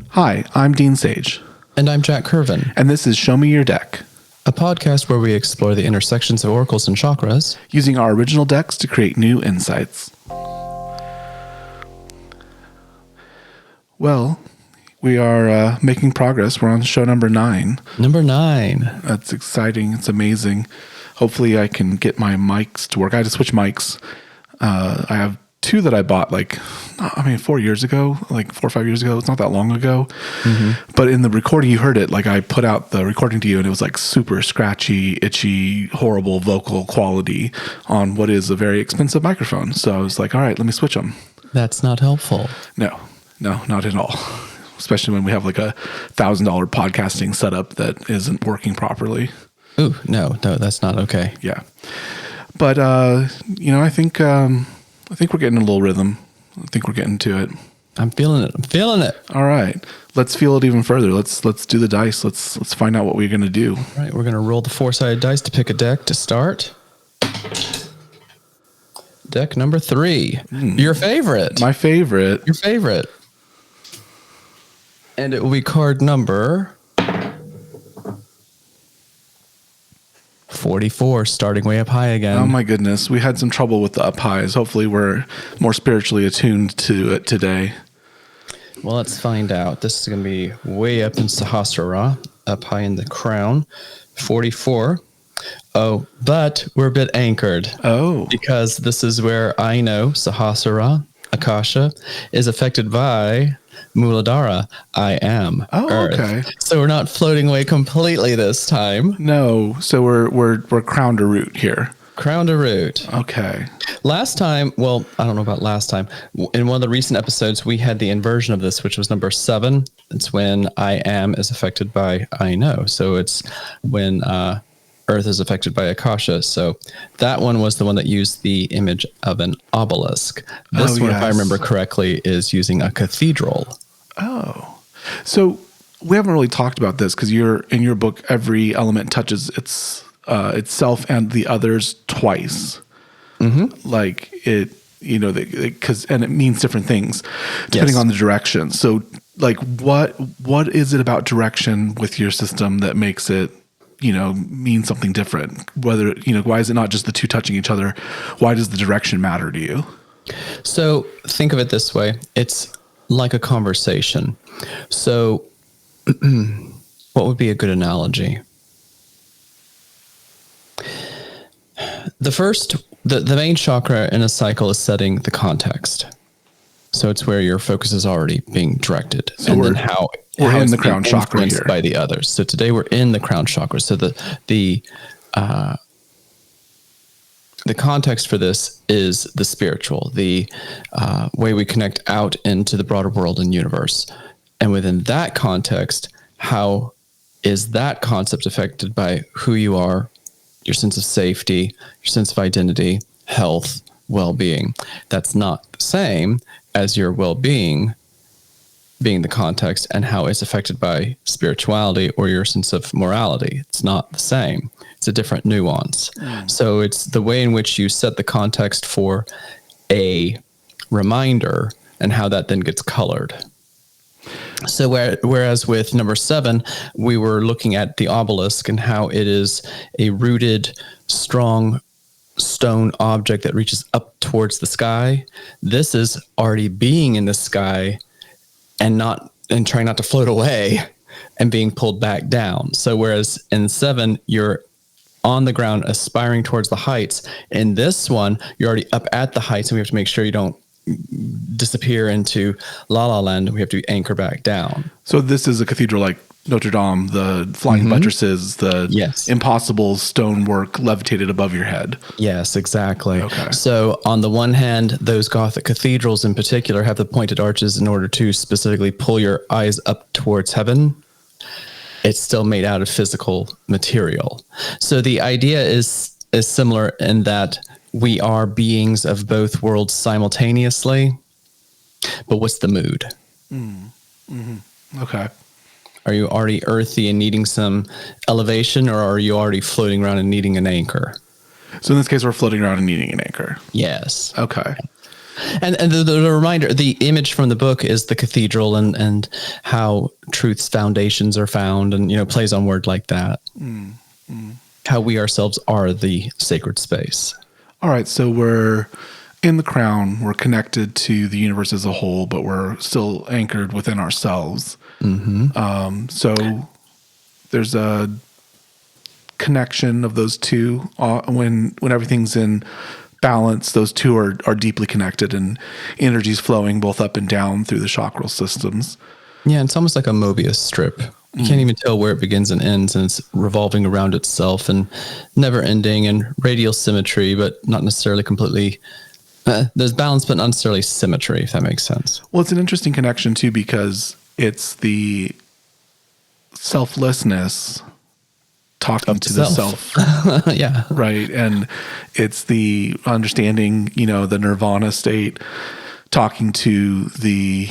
Hi, I'm Dean Sage. And I'm Jack Curvin, And this is Show Me Your Deck, a podcast where we explore the intersections of oracles and chakras, using our original decks to create new insights. Well, we are making progress. We're on show number 9. Number 9. That's exciting. It's amazing. Hopefully I can get my mics to work. I had to switch mics. I have 2 that I bought 4 years ago, 4 or 5 years ago. It's not that long ago. Mm-hmm. But in the recording, you heard it. I put out the recording to you and it was super scratchy, itchy, horrible vocal quality on what is a very expensive microphone. So I was like, all right, let me switch them. That's not helpful. No, not at all. Especially when we have a $1,000 podcasting setup that isn't working properly. Ooh, no, that's not okay. Yeah. But, I think we're getting a little rhythm. I think we're getting to it. I'm feeling it. All right. Let's feel it even further. Let's do the dice. Let's find out what we're going to do. All right. We're going to roll the 4-sided dice to pick a deck to start. Deck number 3. Your favorite. My favorite. Your favorite. And it will be card number 44, starting way up high again. Oh my goodness. We had some trouble with the up highs. Hopefully we're more spiritually attuned to it today. Well, let's find out. This is going to be way up in Sahasrara, up high in the crown. 44. Oh, but we're a bit anchored. Oh. Because this is where I know Sahasrara, Akasha, is affected by Muladhara, I am. Oh, Earth. okay. So we're not floating away completely this time. No. So we're crown to root here. Crown to root. Okay. Last time, well, I don't know about last time. In one of the recent episodes, we had the inversion of this, which was number 7. It's when I am is affected by I know. So it's when Earth is affected by Akasha. So that one was the one that used the image of an obelisk. This one, yes, if I remember correctly, is using a cathedral. Oh. So we haven't really talked about this because in your book, every element touches itself and the others twice. Mm-hmm. And it means different things depending on the direction. So what is it about direction with your system that makes it, mean something different? Whether, why is it not just the 2 touching each other? Why does the direction matter to you? So think of it this way. It's like a conversation. So what would be a good analogy? The main chakra in a cycle is setting the context. So it's where your focus is already being directed. So and we're then how in it's the crown chakra here by the others. So today we're in the crown chakra. So the context for this is the spiritual, the way we connect out into the broader world and universe. And within that context, how is that concept affected by who you are, your sense of safety, your sense of identity, health, well-being? That's not the same as your well-being being the context and how it's affected by spirituality or your sense of morality. It's not the same. It's a different nuance. So it's the way in which you set the context for a reminder and how that then gets colored. So whereas with number 7, we were looking at the obelisk and how it is a rooted, strong stone object that reaches up towards the sky. This is already being in the sky and trying not to float away and being pulled back down. So whereas in 7, you're on the ground aspiring towards the heights. In this one, you're already up at the heights, and we have to make sure you don't disappear into La La Land. We have to anchor back down. So this is a cathedral like Notre Dame, the flying buttresses, the impossible stonework levitated above your head. Yes, exactly. Okay. So on the one hand, those Gothic cathedrals in particular have the pointed arches in order to specifically pull your eyes up towards heaven. It's still made out of physical material. So the idea is similar in that we are beings of both worlds simultaneously. But what's the mood? Mm-hmm. Okay. Are you already earthy and needing some elevation, or are you already floating around and needing an anchor? So in this case, we're floating around and needing an anchor. Yes. Okay. And the reminder, the image from the book is the cathedral and how truth's foundations are found, and plays on word like that. How we ourselves are the sacred space. All right, so we're in the crown, we're connected to the universe as a whole, but we're still anchored within ourselves. So there's a connection of those two. When everything's in balance, those two are deeply connected, and energy's flowing both up and down through the chakral systems. Yeah, it's almost like a Mobius strip. You can't even tell where it begins and ends, and it's revolving around itself and never ending, and radial symmetry, but not necessarily completely. There's balance, but not necessarily symmetry, if that makes sense. Well, it's an interesting connection too, because it's the selflessness talking to the self. Yeah. Right. And it's the understanding, the nirvana state talking to the,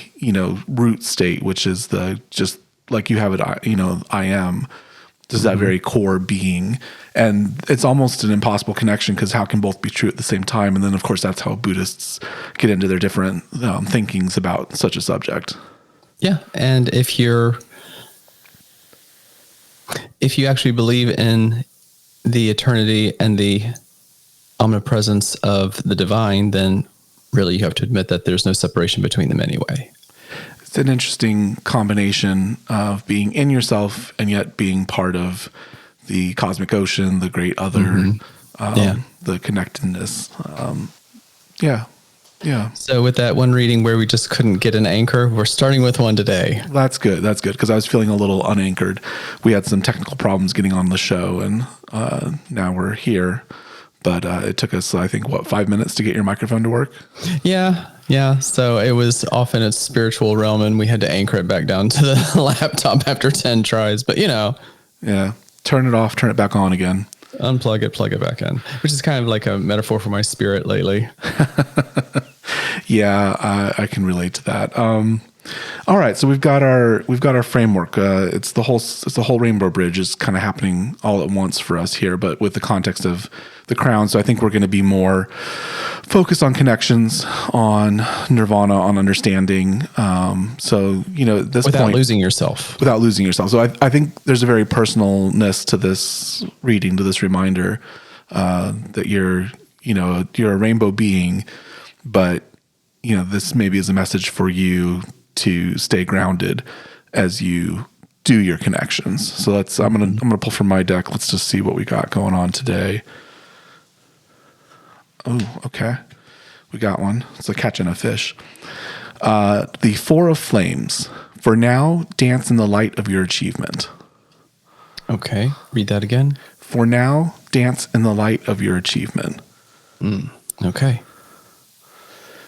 root state, which is the, just like you have it, I am. This is that very core being. And it's almost an impossible connection, because how can both be true at the same time? And then, of course, that's how Buddhists get into their different thinkings about such a subject. Yeah. And if you actually believe in the eternity and the omnipresence of the divine, then really you have to admit that there's no separation between them anyway. It's an interesting combination of being in yourself and yet being part of the cosmic ocean, the great other, the connectedness. Yeah. So with that one reading where we just couldn't get an anchor, we're starting with one today. That's good. Because I was feeling a little unanchored. We had some technical problems getting on the show, and now we're here. But it took us, I think, 5 minutes to get your microphone to work? Yeah. So it was off in its spiritual realm, and we had to anchor it back down to the laptop after 10 tries. But, Yeah. Turn it off, turn it back on again. Unplug it, plug it back in, which is kind of like a metaphor for my spirit lately. Yeah, I can relate to that. All right, so we've got our framework. It's the whole rainbow bridge is kind of happening all at once for us here, but with the context of the crown. So I think we're going to be more focused on connections, on nirvana, on understanding. So at this without point, losing yourself. So I think there's a very personalness to this reading, to this reminder that you're a rainbow being, but this maybe is a message for you to stay grounded as you do your connections. So I'm gonna pull from my deck. Let's just see what we got going on today. Oh, okay. We got one. It's like catching a fish. The Four of Flames. For now, dance in the light of your achievement. Okay. Read that again. For now, dance in the light of your achievement. Okay.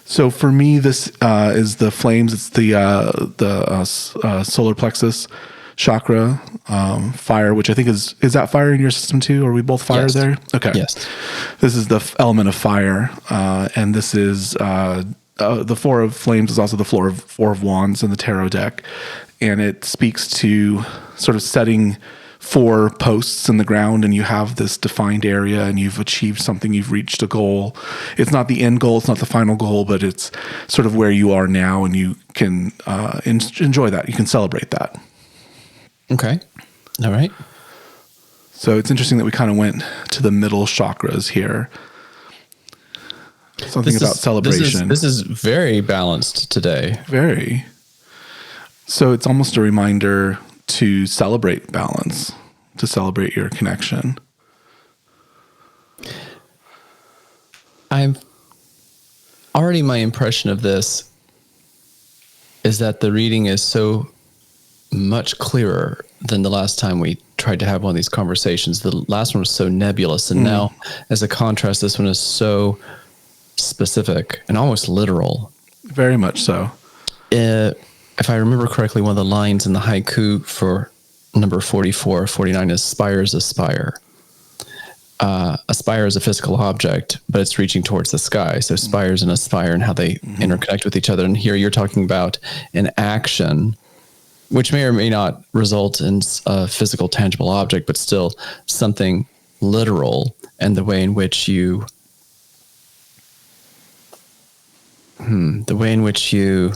So for me, this is the flames. It's the solar plexus chakra, fire, which I think is that fire in your system too? Are we both fire there? Okay. Yes. This is the element of fire, and this is the Four of Flames is also the Four of Wands in the tarot deck, and it speaks to sort of setting 4 posts in the ground, and you have this defined area, and you've achieved something, you've reached a goal. It's not the end goal, it's not the final goal, but it's sort of where you are now, and you can enjoy that. You can celebrate that. Okay. All right. So it's interesting that we kind of went to the middle chakras here. Something about celebration. This is very balanced today. Very. So it's almost a reminder to celebrate balance, to celebrate your connection. My impression of this is that the reading is so much clearer than the last time we tried to have one of these conversations. The last one was so nebulous, and now, as a contrast, this one is so specific and almost literal. Very much so. If I remember correctly, one of the lines in the haiku for number 44, 49 is spires aspire. Aspire is a physical object, but it's reaching towards the sky. So spires and aspire and how they interconnect with each other. And here you're talking about an action, which may or may not result in a physical, tangible object, but still something literal, and the way in which you The way in which you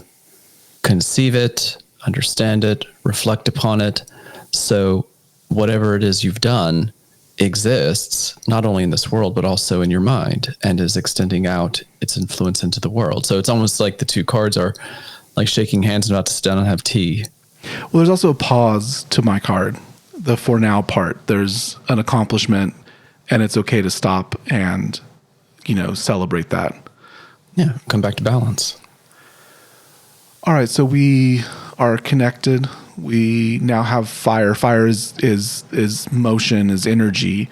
conceive it, understand it, reflect upon it. So whatever it is you've done exists not only in this world, but also in your mind, and is extending out its influence into the world. So it's almost like the two cards are like shaking hands and about to sit down and have tea. Well, there's also a pause to my card, the for now part. There's an accomplishment, and it's okay to stop and, celebrate that. Yeah, come back to balance. All right, so we are connected. We now have fire. Fire is motion, is energy.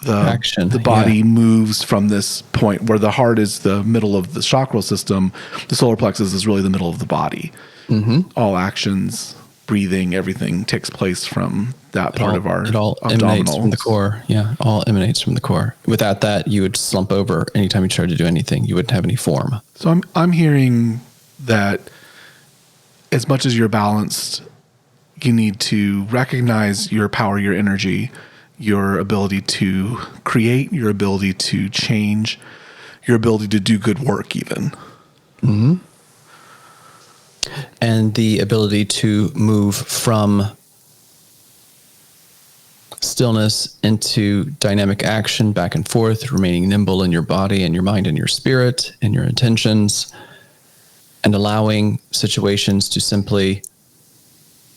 Action. The body moves from this point where the heart is the middle of the chakra system. The solar plexus is really the middle of the body. Mm-hmm. All actions, breathing, everything takes place from that part of our It all emanates from the core. Yeah, all emanates from the core. Without that, you would slump over anytime you tried to do anything. You wouldn't have any form. So I'm hearing that as much as you're balanced, you need to recognize your power, your energy, your ability to create, your ability to change, your ability to do good work even. Mm-hmm. And the ability to move from stillness into dynamic action, back and forth, remaining nimble in your body and your mind and your spirit and your intentions, and allowing situations to simply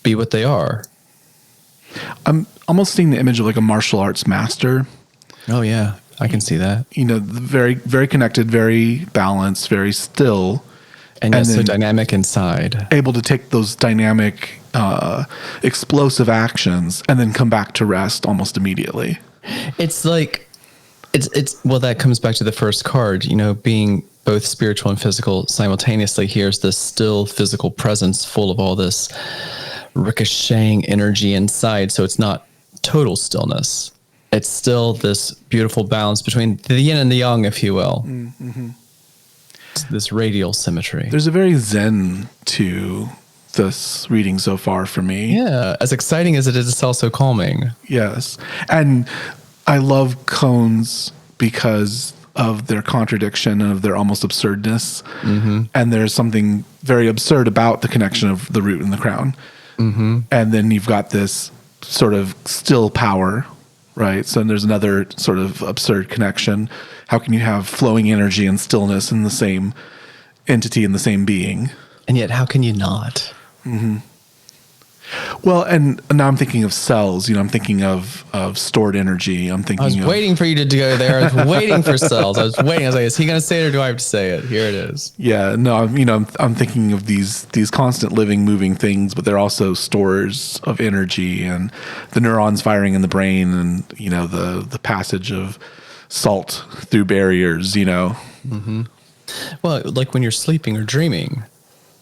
be what they are. I'm almost seeing the image of like a martial arts master. Oh yeah, I can see that. Very, very connected, very balanced, very still. And yet so dynamic inside. Able to take those dynamic, explosive actions and then come back to rest almost immediately. It's like, well, that comes back to the first card, being both spiritual and physical simultaneously. Here's this still physical presence full of all this ricocheting energy inside. So it's not total stillness. It's still this beautiful balance between the yin and the yang, if you will. Mm-hmm. It's this radial symmetry. There's a very zen to this reading so far for me. Yeah. As exciting as it is, it's also calming. Yes. And I love cones because of their contradiction and of their almost absurdness. Mm-hmm. And there's something very absurd about the connection of the root and the crown. Mm-hmm. And then you've got this sort of still power, right? So there's another sort of absurd connection. How can you have flowing energy and stillness in the same entity, in the same being? And yet, how can you not? Mm-hmm. Well, and now I'm thinking of cells. I'm thinking of stored energy. I was waiting for you to go there. I was waiting for cells. I was waiting. I was like, is he going to say it or do I have to say it? Here it is. Yeah, no, I'm thinking of these constant living, moving things, but they're also stores of energy and the neurons firing in the brain and, the passage of salt through barriers, Mm-hmm. Well, like when you're sleeping or dreaming,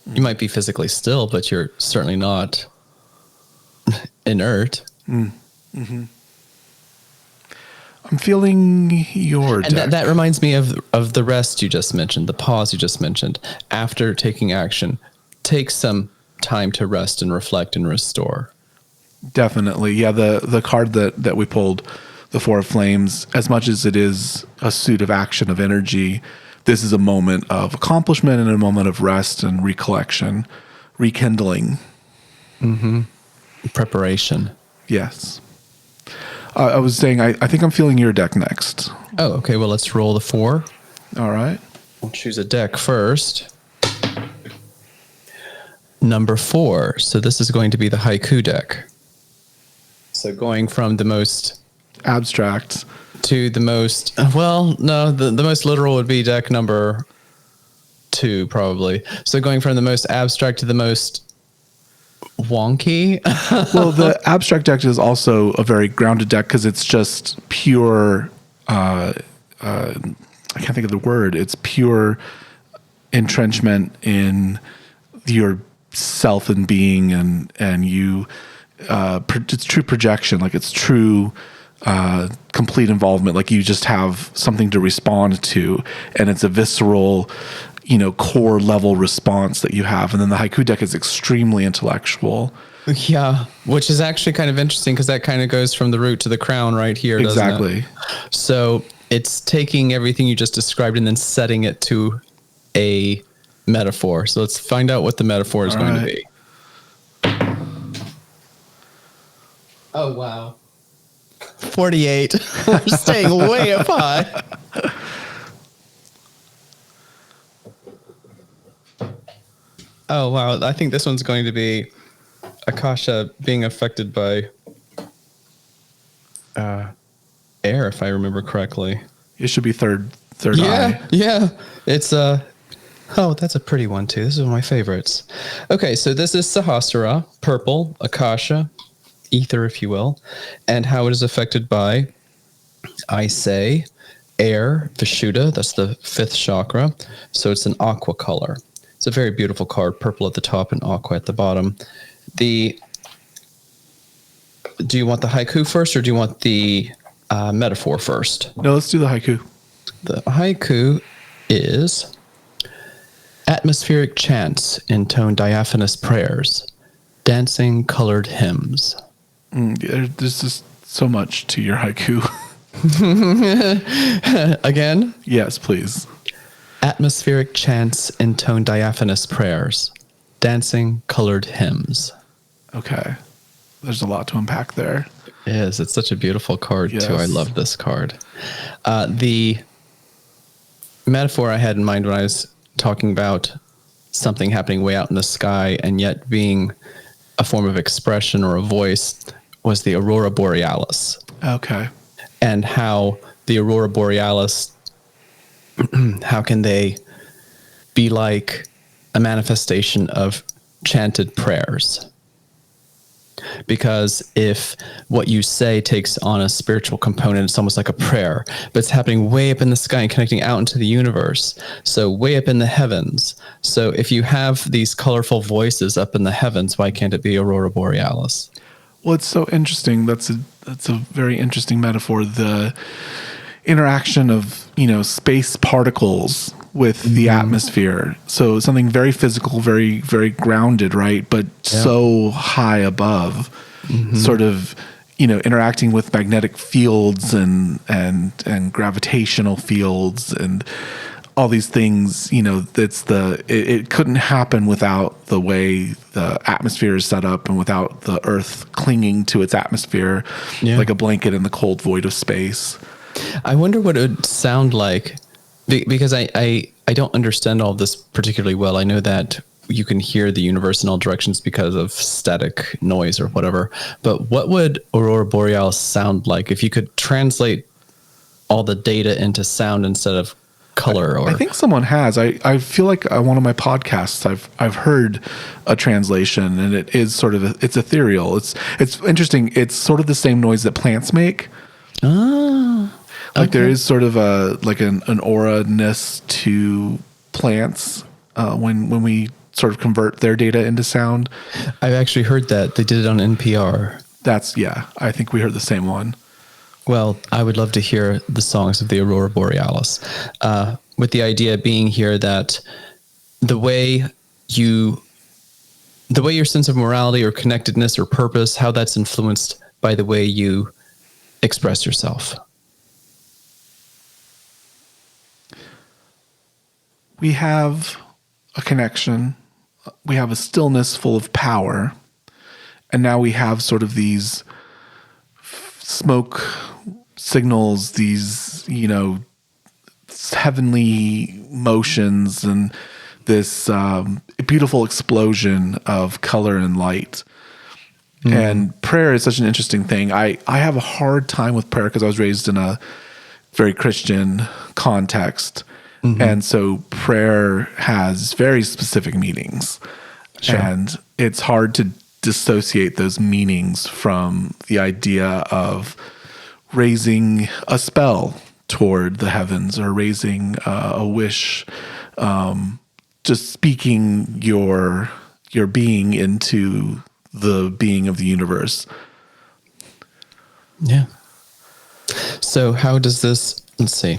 you might be physically still, but you're certainly not inert. Mm-hmm. I'm feeling your deck. And that reminds me of the rest you just mentioned, the pause you just mentioned. After taking action, take some time to rest and reflect and restore. Definitely. Yeah, the card that we pulled, the Four of Flames, as much as it is a suit of action, of energy, this is a moment of accomplishment and a moment of rest and recollection, rekindling. Mm-hmm. Preparation. Yes. I was saying, I think I'm feeling your deck next. Oh, okay. Well, let's roll the 4. All right. We'll choose a deck first. Number 4. So this is going to be the haiku deck. So going from the most abstract to the most, well, no, the most literal would be deck number 2, probably. So going from the most abstract to the most wonky. Well, the abstract deck is also a very grounded deck because it's just pure, I can't think of the word. It's pure entrenchment in your self and being and you, it's true projection. Like it's true, complete involvement. Like you just have something to respond to and it's a visceral, core level response that you have. And then the haiku deck is extremely intellectual. Yeah. Which is actually kind of interesting because that kind of goes from the root to the crown right here. Exactly. Doesn't it? So it's taking everything you just described and then setting it to a metaphor. So let's find out what the metaphor is going to be. Oh, wow. 48. We're staying way up high. Oh, wow. I think this one's going to be Akasha being affected by air, if I remember correctly. It should be third eye. Yeah. It's oh, that's a pretty one too. This is one of my favorites. Okay, so this is Sahasrara, purple, Akasha, ether, if you will, and how it is affected by, I say, air, Vishuddha, that's the fifth chakra. So it's an aqua color. It's a very beautiful card, purple at the top and aqua at the bottom. Do you want the haiku first, or do you want the metaphor first? No, let's do the haiku. The haiku is atmospheric chants intone diaphanous prayers, dancing colored hymns. There's just so much to your haiku. Again? Yes, please. Atmospheric chants intone diaphanous prayers, dancing colored hymns. Okay. There's a lot to unpack there. It is. It's such a beautiful card, too. I love this card. The metaphor I had in mind when I was talking about something happening way out in the sky and yet being a form of expression or a voice was the aurora borealis. Okay. And how the aurora borealis, how can they be like a manifestation of chanted prayers? Because if what you say takes on a spiritual component, it's almost like a prayer, but it's happening way up in the sky and connecting out into the universe. So way up in the heavens. So if you have these colorful voices up in the heavens, why can't it be aurora borealis? Well, it's so interesting. That's a very interesting metaphor. The interaction of, space particles with the atmosphere. So something very physical, very, very grounded, right? But so high above, sort of, interacting with magnetic fields and gravitational fields and all these things, it couldn't happen without the way the atmosphere is set up and without the earth clinging to its atmosphere like a blanket in the cold void of space. I wonder what it would sound like, because I don't understand all of this particularly well. I know that you can hear the universe in all directions because of static noise or whatever. But what would aurora borealis sound like if you could translate all the data into sound instead of color? I think someone has. I feel like on one of my podcasts I've heard a translation, and it is sort of it's ethereal. It's interesting. It's sort of the same noise that plants make. Like there is sort of an aura-ness to plants when we sort of convert their data into sound. I've actually heard that. They did it on NPR. I think we heard the same one. Well, I would love to hear the songs of the aurora borealis, with the idea being here that the way your sense of morality or connectedness or purpose, how that's influenced by the way you express yourself. We have a connection. We have a stillness full of power. And now we have sort of these smoke signals, these, heavenly motions and this beautiful explosion of color and light. And prayer is such an interesting thing. I have a hard time with prayer because I was raised in a very Christian context. And so prayer has very specific meanings. Sure. And it's hard to dissociate those meanings from the idea of raising a spell toward the heavens or raising a wish, just speaking your being into the being of the universe. Yeah. So how does this, let's see,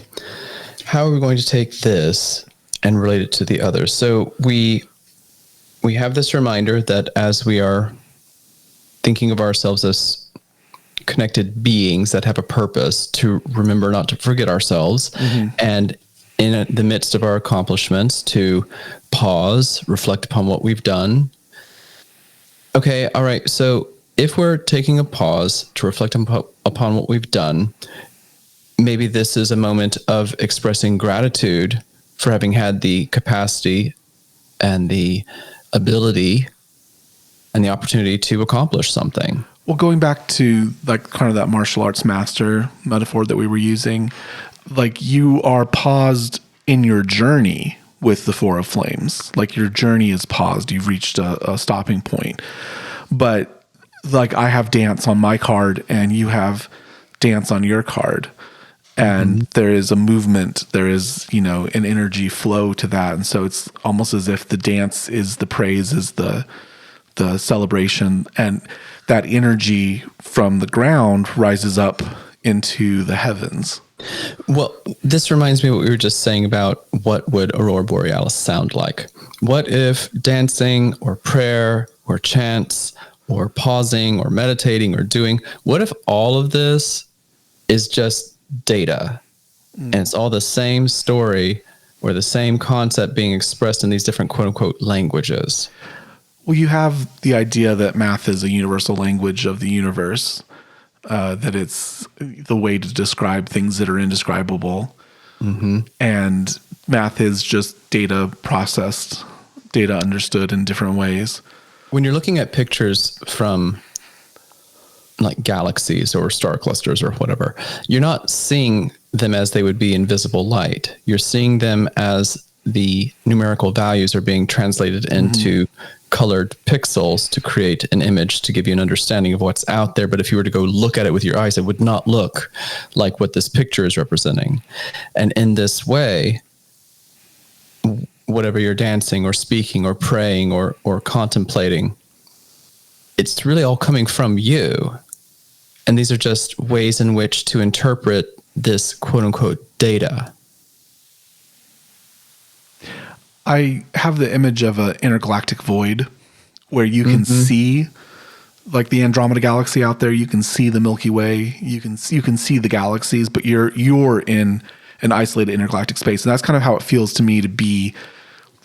how are we going to take this and relate it to the others? So we have this reminder that as we are thinking of ourselves as connected beings that have a purpose, to remember not to forget ourselves. And in the midst of our accomplishments to pause, reflect upon what we've done. Okay, all right. So if we're taking a pause to reflect upon what we've done, maybe this is a moment of expressing gratitude for having had the capacity and the ability and the opportunity to accomplish something. Well, going back to like kind of that martial arts master metaphor that we were using, like you are paused in your journey with the Four of Flames. Like your journey is paused. You've reached a stopping point. But like I have dance on my card and you have dance on your card. And there is a movement, there is, you know, an energy flow to that. And so it's almost as if the dance is the praise, is the celebration, and that energy from the ground rises up into the heavens. Well, this reminds me of what we were just saying about what would Aurora Borealis sound like. What if dancing or prayer or chants or pausing or meditating or doing, what if all of this is just data and it's all the same story or the same concept being expressed in these different quote unquote languages? Well, you have the idea that math is a universal language of the universe, that it's the way to describe things that are indescribable. And math is just data processed, data understood in different ways. When you're looking at pictures from like galaxies or star clusters or whatever, you're not seeing them as they would be in visible light. You're seeing them as the numerical values are being translated into colored pixels to create an image to give you an understanding of what's out there. But if you were to go look at it with your eyes, it would not look like what this picture is representing. And in this way, whatever you're dancing or speaking or praying or contemplating, it's really all coming from you. And these are just ways in which to interpret this quote unquote data. I have the image of an intergalactic void where you can see like the Andromeda galaxy out there. You can see the Milky Way. You can see the galaxies, but you're in an isolated intergalactic space. And that's kind of how it feels to me to be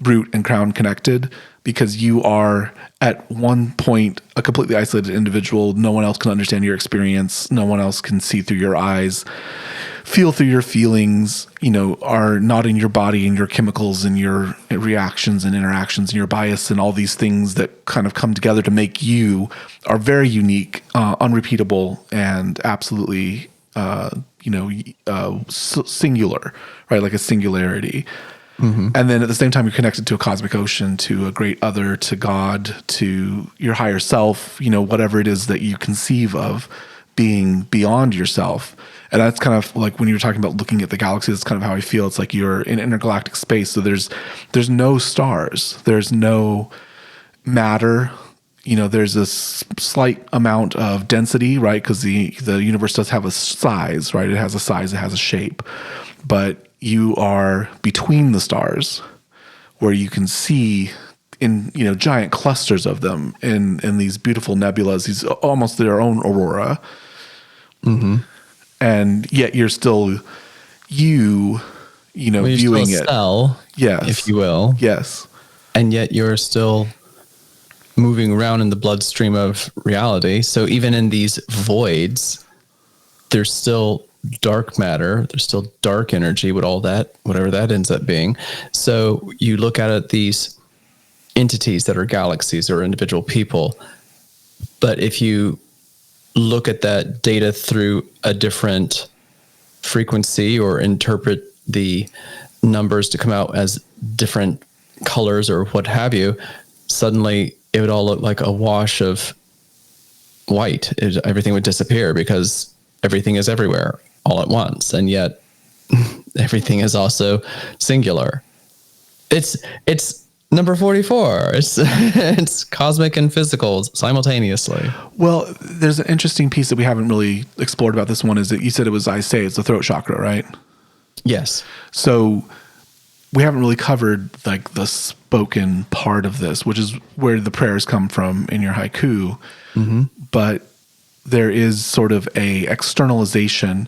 root and crown connected, because you are at one point a completely isolated individual. No one else can understand your experience. No one else can see through your eyes, feel through your feelings, you know, are not in your body and your chemicals and your reactions and interactions and your bias and all these things that kind of come together to make you are very unique, unrepeatable, and absolutely, singular, right? Like a singularity. And then at the same time, you're connected to a cosmic ocean, to a great other, to God, to your higher self, you know, whatever it is that you conceive of being beyond yourself. And that's kind of like when you were talking about looking at the galaxy, that's kind of how I feel. It's like you're in intergalactic space. So there's no stars. There's no matter. You know, there's a slight amount of density, right? Because the universe does have a size, right? It has a size, it has a shape. But you are between the stars where you can see in, you know, giant clusters of them in these beautiful nebulas, these almost their own aurora. And yet you're still viewing it. Cell, yes. If you will. Yes. And yet you're still moving around in the bloodstream of reality. So even in these voids, there's still dark matter, there's still dark energy with all that, whatever that ends up being. So you look at these entities that are galaxies or individual people, but if you look at that data through a different frequency or interpret the numbers to come out as different colors or what have you, suddenly it would all look like a wash of white. Everything would disappear because everything is everywhere all at once, and yet everything is also singular. It's number 44. It's cosmic and physical simultaneously. Well, there's an interesting piece that we haven't really explored about this one, is that you said it was it's the throat chakra, right? Yes. So we haven't really covered like the spoken part of this, which is where the prayers come from in your haiku. But there is sort of a externalization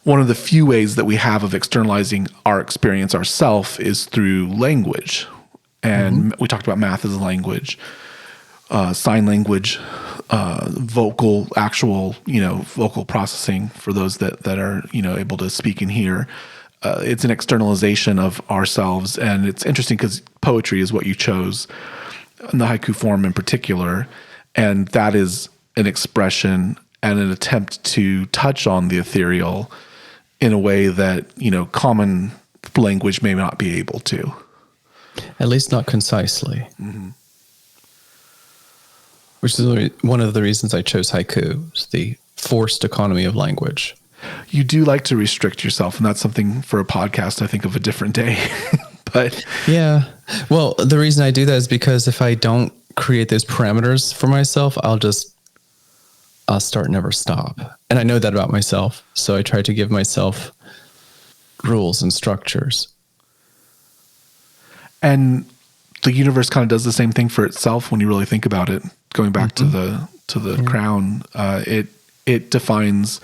one of the few ways that we have of externalizing our experience ourself is through language. And we talked about math as a language, sign language, vocal, actual, vocal processing for those that are, able to speak and hear. It's an externalization of ourselves. And it's interesting because poetry is what you chose, in the haiku form in particular. And that is an expression and an attempt to touch on the ethereal in a way that, common language may not be able to. At least not concisely. Which is one of the reasons I chose haiku, is the forced economy of language. You do like to restrict yourself, and that's something for a podcast, I think, of a different day. But yeah. Well, the reason I do that is because if I don't create those parameters for myself, I'll start, never stop. And I know that about myself. So I try to give myself rules and structures. And the universe kind of does the same thing for itself when you really think about it. Going back to the crown, it defines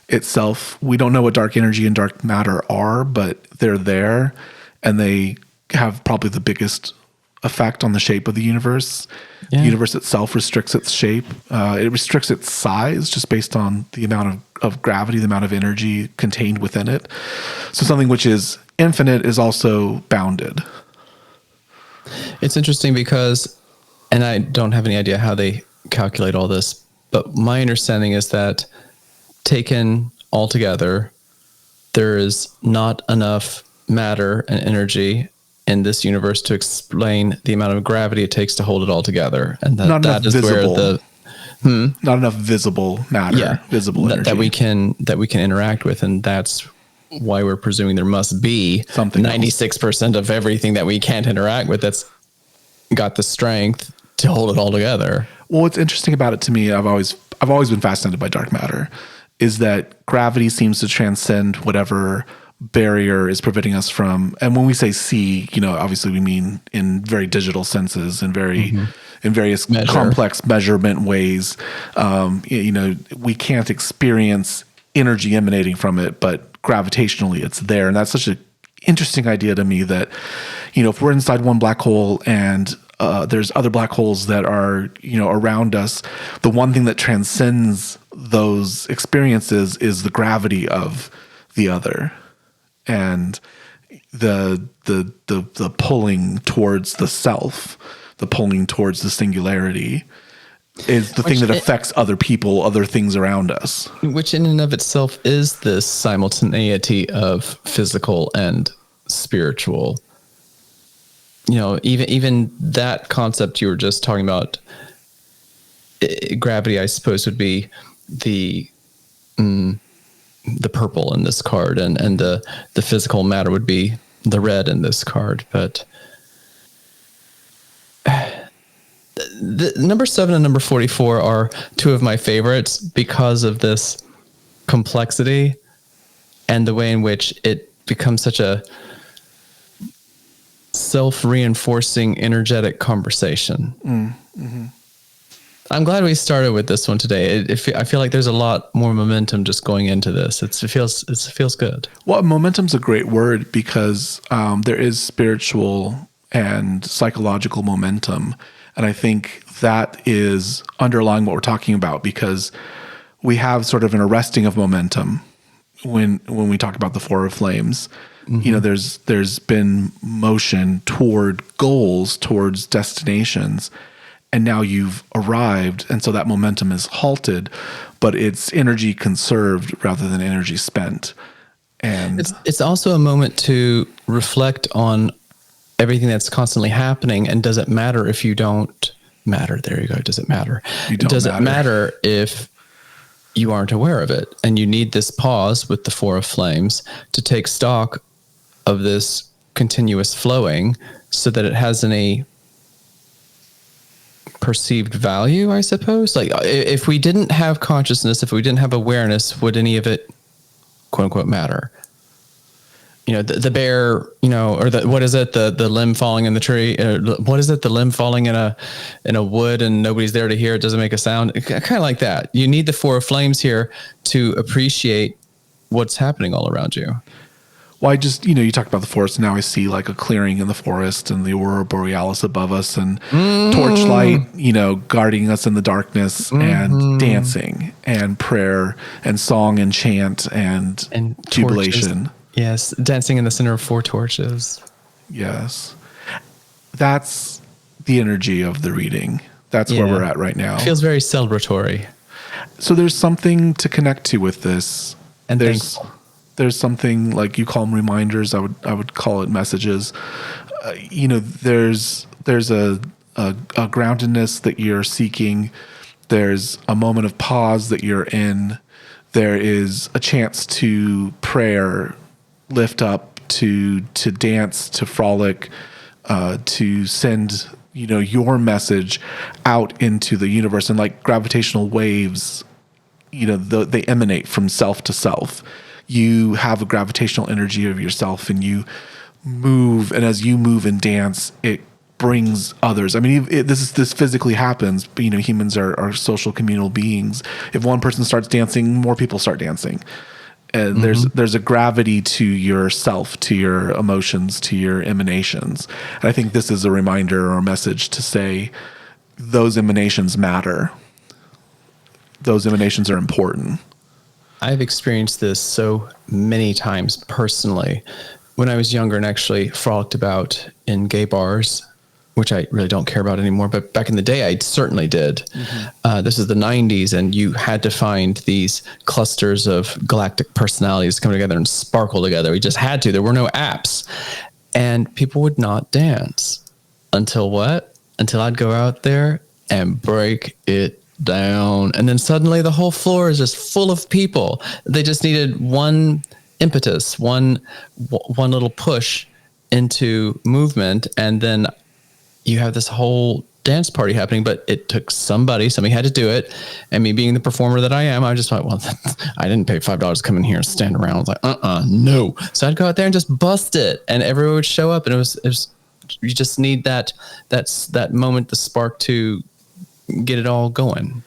itself. We don't know what dark energy and dark matter are, but they're there, and they have probably the biggest effect on the shape of the universe. Yeah. The universe itself restricts its shape. It restricts its size just based on the amount of gravity, the amount of energy contained within it. So something which is infinite is also bounded. It's interesting because, and I don't have any idea how they calculate all this, but my understanding is that taken all together, there is not enough matter and energy in this universe to explain the amount of gravity it takes to hold it all together. And that is visible, where not enough visible matter, visible energy that we can interact with. And that's why we're presuming there must be something 96% of everything that we can't interact with that's got the strength to hold it all together. Well, what's interesting about it to me, I've always been fascinated by dark matter, is that gravity seems to transcend whatever barrier is preventing us from. And when we say see, obviously we mean in very digital senses and in various complex measurement ways. We can't experience energy emanating from it, but gravitationally it's there. And that's such an interesting idea to me that, if we're inside one black hole and there's other black holes that are, around us, the one thing that transcends those experiences is the gravity of the other. And the pulling towards the self, the pulling towards the singularity is the thing that affects other people, other things around us. Which in and of itself is this simultaneity of physical and spiritual. Even that concept you were just talking about, gravity, I suppose, would be the purple in this card, and the physical matter would be the red in this card. But the number 7 and number 44 are two of my favorites because of this complexity and the way in which it becomes such a self-reinforcing, energetic conversation. Mm-hmm. I'm glad we started with this one today. I feel like there's a lot more momentum just going into this. It feels good. Well, momentum's a great word because there is spiritual and psychological momentum. And I think that is underlying what we're talking about, because we have sort of an arresting of momentum when we talk about the Four of Flames. Mm-hmm. There's been motion toward goals, towards destinations, and now you've arrived, and so that momentum is halted, but it's energy conserved rather than energy spent. And it's also a moment to reflect on everything that's constantly happening, and does it matter if you don't matter? There you go. Does it matter? Does it matter if you aren't aware of it? And you need this pause with the Four of Flames to take stock of this continuous flowing so that it has any perceived value, I suppose. Like if we didn't have consciousness, if we didn't have awareness, would any of it, quote unquote, matter? The bear, or what is it? The limb falling in the tree. What is it? The limb falling in a wood and nobody's there to hear it. Doesn't make a sound. Kind of like that. You need the Four of Flames here to appreciate what's happening all around you? Well, I just, you talked about the forest. Now I see like a clearing in the forest and the aurora borealis above us and torchlight, guarding us in the darkness and dancing and prayer and song and chant and jubilation. Torches. Yes, dancing in the center of 4 torches. Yes. That's the energy of the reading. That's where we're at right now. It feels very celebratory. So there's something to connect to with this. And thankful. There's something, like you call them reminders. I would call it messages. There's a groundedness that you're seeking. There's a moment of pause that you're in. There is a chance to prayer, lift up, to dance, to frolic, to send your message out into the universe. And like gravitational waves, they emanate from self to self. You have a gravitational energy of yourself and you move. And as you move and dance, it brings others. I mean, this physically happens, but humans are social communal beings. If one person starts dancing, more people start dancing. And there's a gravity to yourself, to your emotions, to your emanations. And I think this is a reminder or a message to say those emanations matter. Those emanations are important. I've experienced this so many times personally. When I was younger and actually frolicked about in gay bars, which I really don't care about anymore, but back in the day, I certainly did. This is the 90s, and you had to find these clusters of galactic personalities come together and sparkle together. We just had to. There were no apps. And people would not dance. Until what? Until I'd go out there and break it down. And then suddenly the whole floor is just full of people. They just needed one impetus, one little push into movement, and then you have this whole dance party happening. But it took somebody had to do it. And me being the performer that I am, I just thought, well, I didn't pay $5 to come in here and stand around. I was like, no. So I'd go out there and just bust it, and everyone would show up, and it was you just need that moment, the spark to get it all going.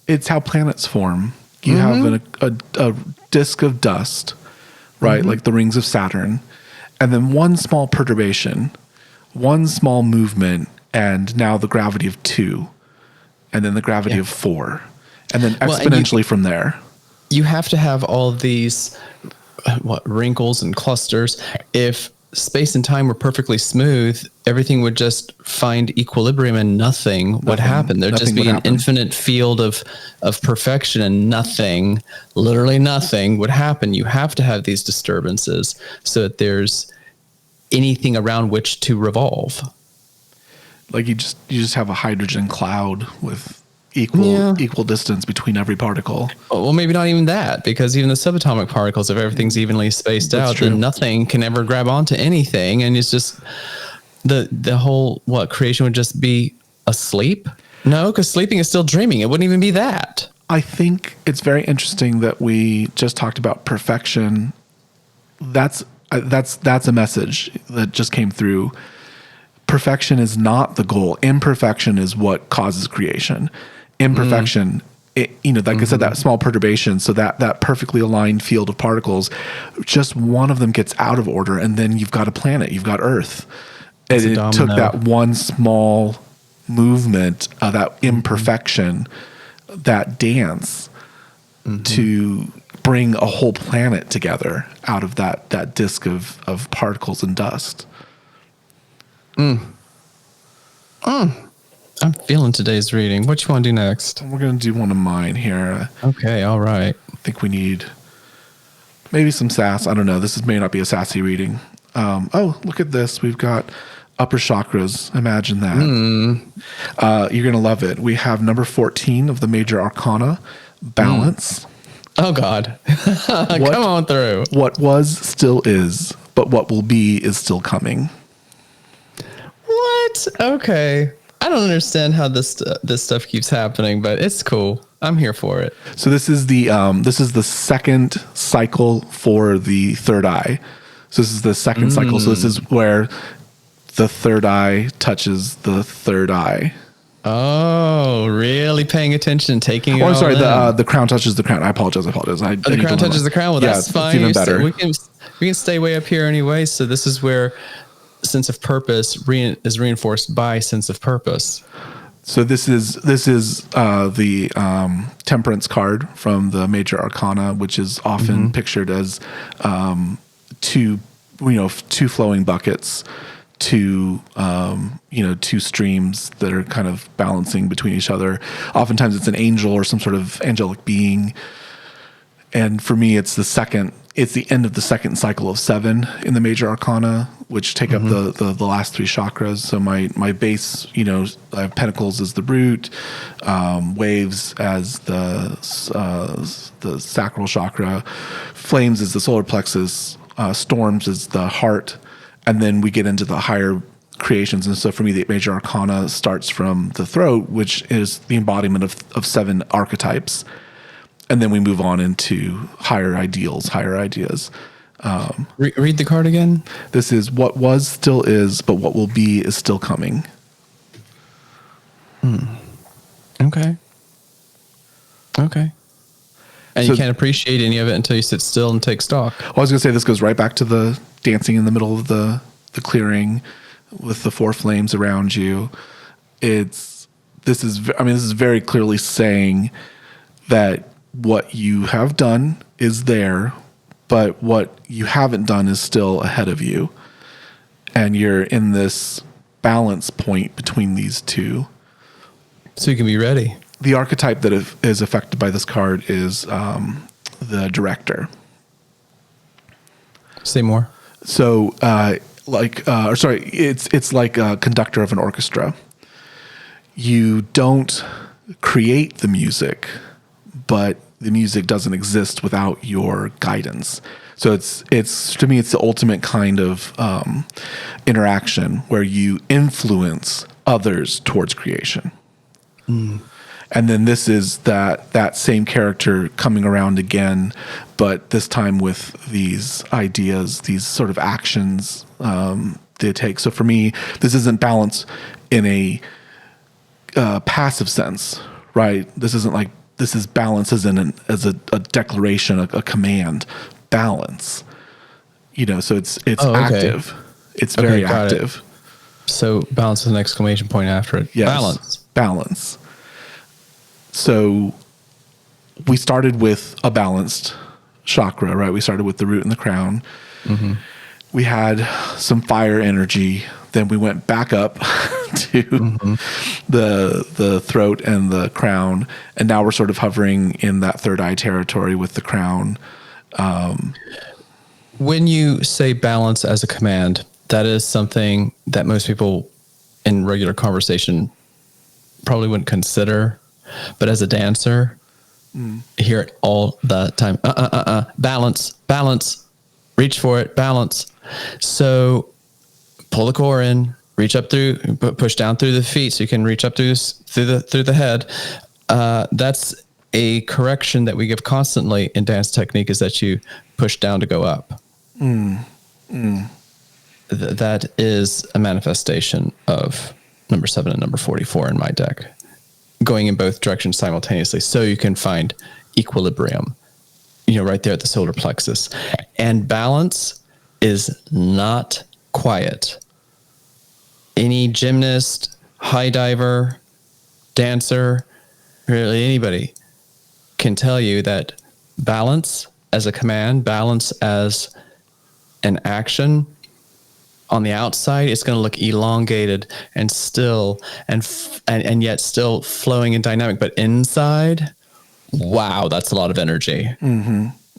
It's how planets form. You have a disk of dust, right? Like the rings of Saturn. And then one small perturbation, one small movement, and now the gravity of 2, and then the gravity of 4, and then exponentially from there. You have to have all of these wrinkles and clusters. If space and time were perfectly smooth, everything would just find equilibrium and nothing would happen. There'd just be an infinite field of perfection, and literally nothing would happen. You have to have these disturbances so that there's anything around which to revolve. Like you just have a hydrogen cloud with equal distance between every particle. Well, maybe not even that, because even the subatomic particles, if everything's evenly spaced out, then nothing can ever grab onto anything, and it's just the whole creation would just be asleep. No, because sleeping is still dreaming. It wouldn't even be that. I think it's very interesting that we just talked about perfection. That's a message that just came through. Perfection is not the goal. Imperfection is what causes creation. Imperfection, like I said, that small perturbation, so that perfectly aligned field of particles, just one of them gets out of order, and then you've got a planet, you've got Earth. And it took that one small movement, that imperfection, that dance, to bring a whole planet together out of that disk of particles and dust. I'm feeling today's reading. What you want to do next? We're going to do one of mine here. Okay, all right. I think we need maybe some sass. I don't know. This may not be a sassy reading. Look at this. We've got upper chakras. Imagine that. You're going to love it. We have number 14 of the major arcana, balance. Oh, God. Come on through. What was still is, but what will be is still coming. What? Okay. I don't understand how this stuff keeps happening, but it's cool. I'm here for it. So this is the second cycle for the third eye. So this is the second cycle. So this is where the third eye touches the third eye. Oh, really paying attention, taking it Oh, I'm all sorry. in. The crown touches the crown. I apologize. I The crown touches the crown. Well, that's fine. It's even better. We can stay way up here anyway. So this is where sense of purpose is reinforced by sense of purpose. So this is the Temperance card from the Major Arcana, which is often pictured as two flowing buckets, two streams that are kind of balancing between each other. Oftentimes it's an angel or some sort of angelic being. And for me, it's the end of the second cycle of 7 in the Major Arcana, which take up the last 3 chakras. So my base, I have pentacles as the root, waves as the sacral chakra, flames as the solar plexus, storms as the heart, and then we get into the higher creations. And so for me, the Major Arcana starts from the throat, which is the embodiment of 7 archetypes. And then we move on into higher ideals, higher ideas. Read the card again. This is what was, still is, but what will be is still coming. Okay. And you can't appreciate any of it until you sit still and take stock. Well, I was going to say this goes right back to the dancing in the middle of the clearing with the 4 flames around you. This is very clearly saying that what you have done is there, but what you haven't done is still ahead of you. And you're in this balance point between these two. So you can be ready. The archetype that is affected by this card is the director. Say more. So, it's like a conductor of an orchestra. You don't create the music, but the music doesn't exist without your guidance. So it's to me, it's the ultimate kind of interaction where you influence others towards creation. And then this is that same character coming around again, but this time with these ideas, these sort of actions they take. So for me, this isn't balance in a passive sense, right? This is balance as a declaration, a command. Balance, so it's active. It's very active. So balance with an exclamation point after it. Yes. Balance. So we started with a balanced chakra, right? We started with the root and the crown. Mm-hmm. We had some fire energy. Then we went back up to the throat and the crown. And now we're sort of hovering in that third eye territory with the crown. When you say balance as a command, that is something that most people in regular conversation probably wouldn't consider. But as a dancer, you hear it all the time. Balance, reach for it, balance. So pull the core in, reach up through, push down through the feet so you can reach up through the head. That's a correction that we give constantly in dance technique, is that you push down to go up. That is a manifestation of number 7 and number 44 in my deck, going in both directions simultaneously, so you can find equilibrium, right there at the solar plexus. And balance is not quiet. Any gymnast, high diver, dancer, really anybody can tell you that balance as a command, balance as an action, on the outside, it's going to look elongated and still, and yet still flowing and dynamic. But inside, wow, that's a lot of energy.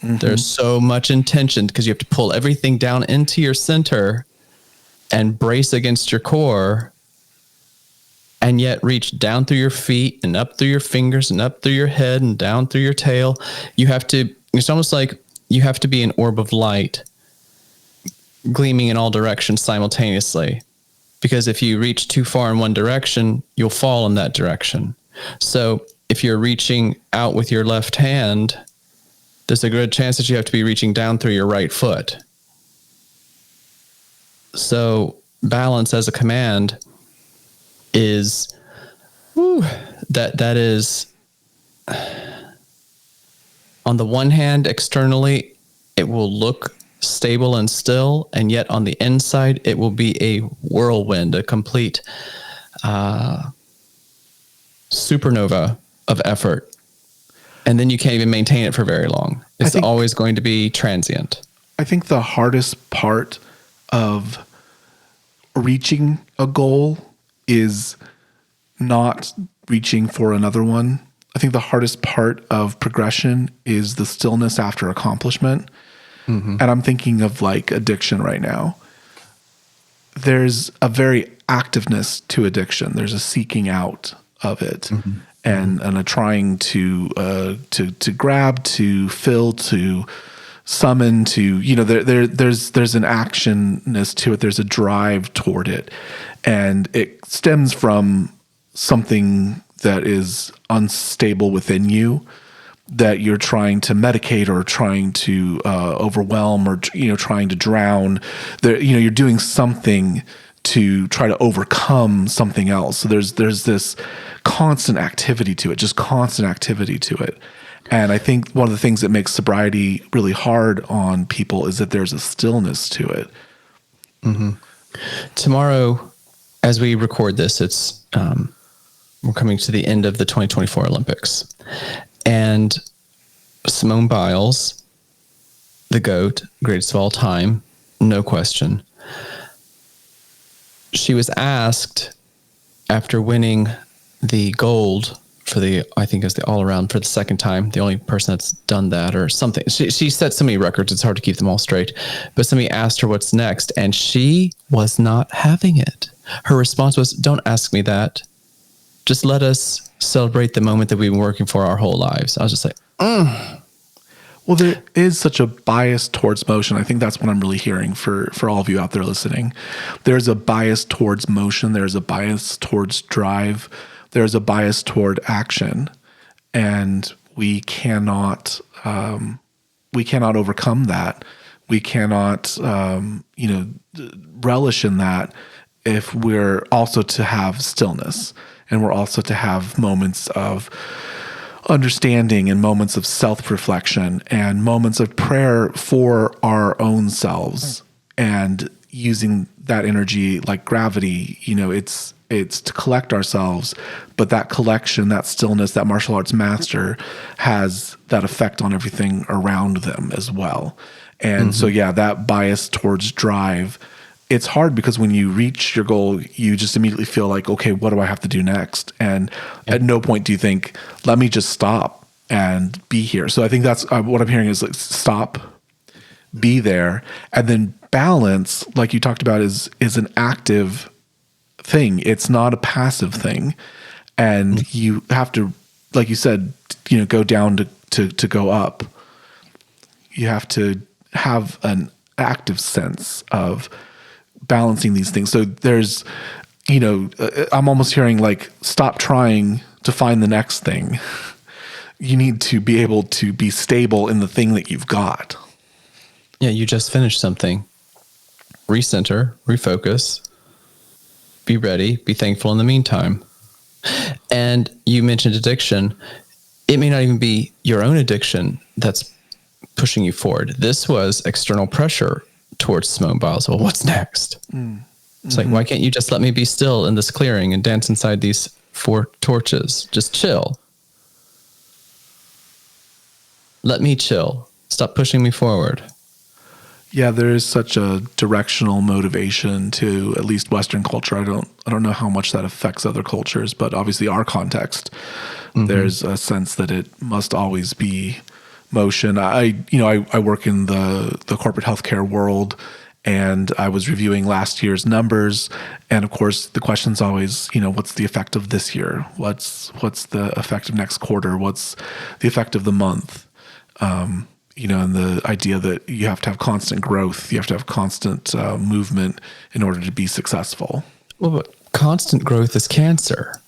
There's so much intention because you have to pull everything down into your center and brace against your core, and yet reach down through your feet and up through your fingers and up through your head and down through your tail. It's almost like you have to be an orb of light, gleaming in all directions simultaneously, because if you reach too far in one direction, you'll fall in that direction. So if you're reaching out with your left hand, there's a good chance that you have to be reaching down through your right foot. So balance as a command is Whew, that is, on the one hand, externally, it will look stable and still, and yet on the inside, it will be a whirlwind, a complete supernova of effort. And then you can't even maintain it for very long. It's always going to be transient. I think the hardest part of reaching a goal is not reaching for another one. I think the hardest part of progression is the stillness after accomplishment. Mm-hmm. And I'm thinking of like addiction right now. There's a very activeness to addiction. There's a seeking out of it, mm-hmm. and a trying to grab, to fill, to summon, to there's an actionness to it. There's a drive toward it, and it stems from something that is unstable within you, that you're trying to medicate or trying to overwhelm or trying to drown. You're doing something to try to overcome something else. So there's this constant activity to it, just constant activity to it. And I think one of the things that makes sobriety really hard on people is that there's a stillness to it. Mm-hmm. Tomorrow, as we record this, it's we're coming to the end of the 2024 Olympics. And Simone Biles, the GOAT, greatest of all time, no question. She was asked after winning the gold for I think it was the all around for the second time, the only person that's done that or something. She set so many records, it's hard to keep them all straight. But somebody asked her what's next, and she was not having it. Her response was, "Don't ask me that. Just let us celebrate the moment that we've been working for our whole lives." I was just like, Well, there is such a bias towards motion. I think that's what I'm really hearing for all of you out there listening. There's a bias towards motion. There's a bias towards drive. There's a bias toward action. And we cannot overcome that. We cannot, relish in that if we're also to have stillness, and we're also to have moments of understanding and moments of self-reflection and moments of prayer for our own selves, and using that energy like gravity. It's to collect ourselves, but that collection, that stillness, that martial arts master has that effect on everything around them as well. And so, that bias towards drive, it's hard because when you reach your goal, you just immediately feel like, okay, what do I have to do next? And at no point do you think, let me just stop and be here. So I think that's what I'm hearing is like, stop, be there, and then balance, like you talked about, is an active thing. It's not a passive thing. And you have to, like you said, go down to go up. You have to have an active sense of balancing these things. So there's, I'm almost hearing like, stop trying to find the next thing. You need to be able to be stable in the thing that you've got. Yeah, you just finished something. Recenter, refocus, be ready, be thankful in the meantime. And you mentioned addiction. It may not even be your own addiction that's pushing you forward. This was external pressure towards Simone Biles. Well, what's next? It's like, why can't you just let me be still in this clearing and dance inside these 4 torches? Just chill. Let me chill. Stop pushing me forward. Yeah, there is such a directional motivation to at least Western culture. I don't know how much that affects other cultures, but obviously our context, there's a sense that it must always be motion. I work in the corporate healthcare world, and I was reviewing last year's numbers, and of course the question's always, what's the effect of this year? What's the effect of next quarter? What's the effect of the month? And the idea that you have to have constant growth, you have to have constant movement in order to be successful. Well, but constant growth is cancer.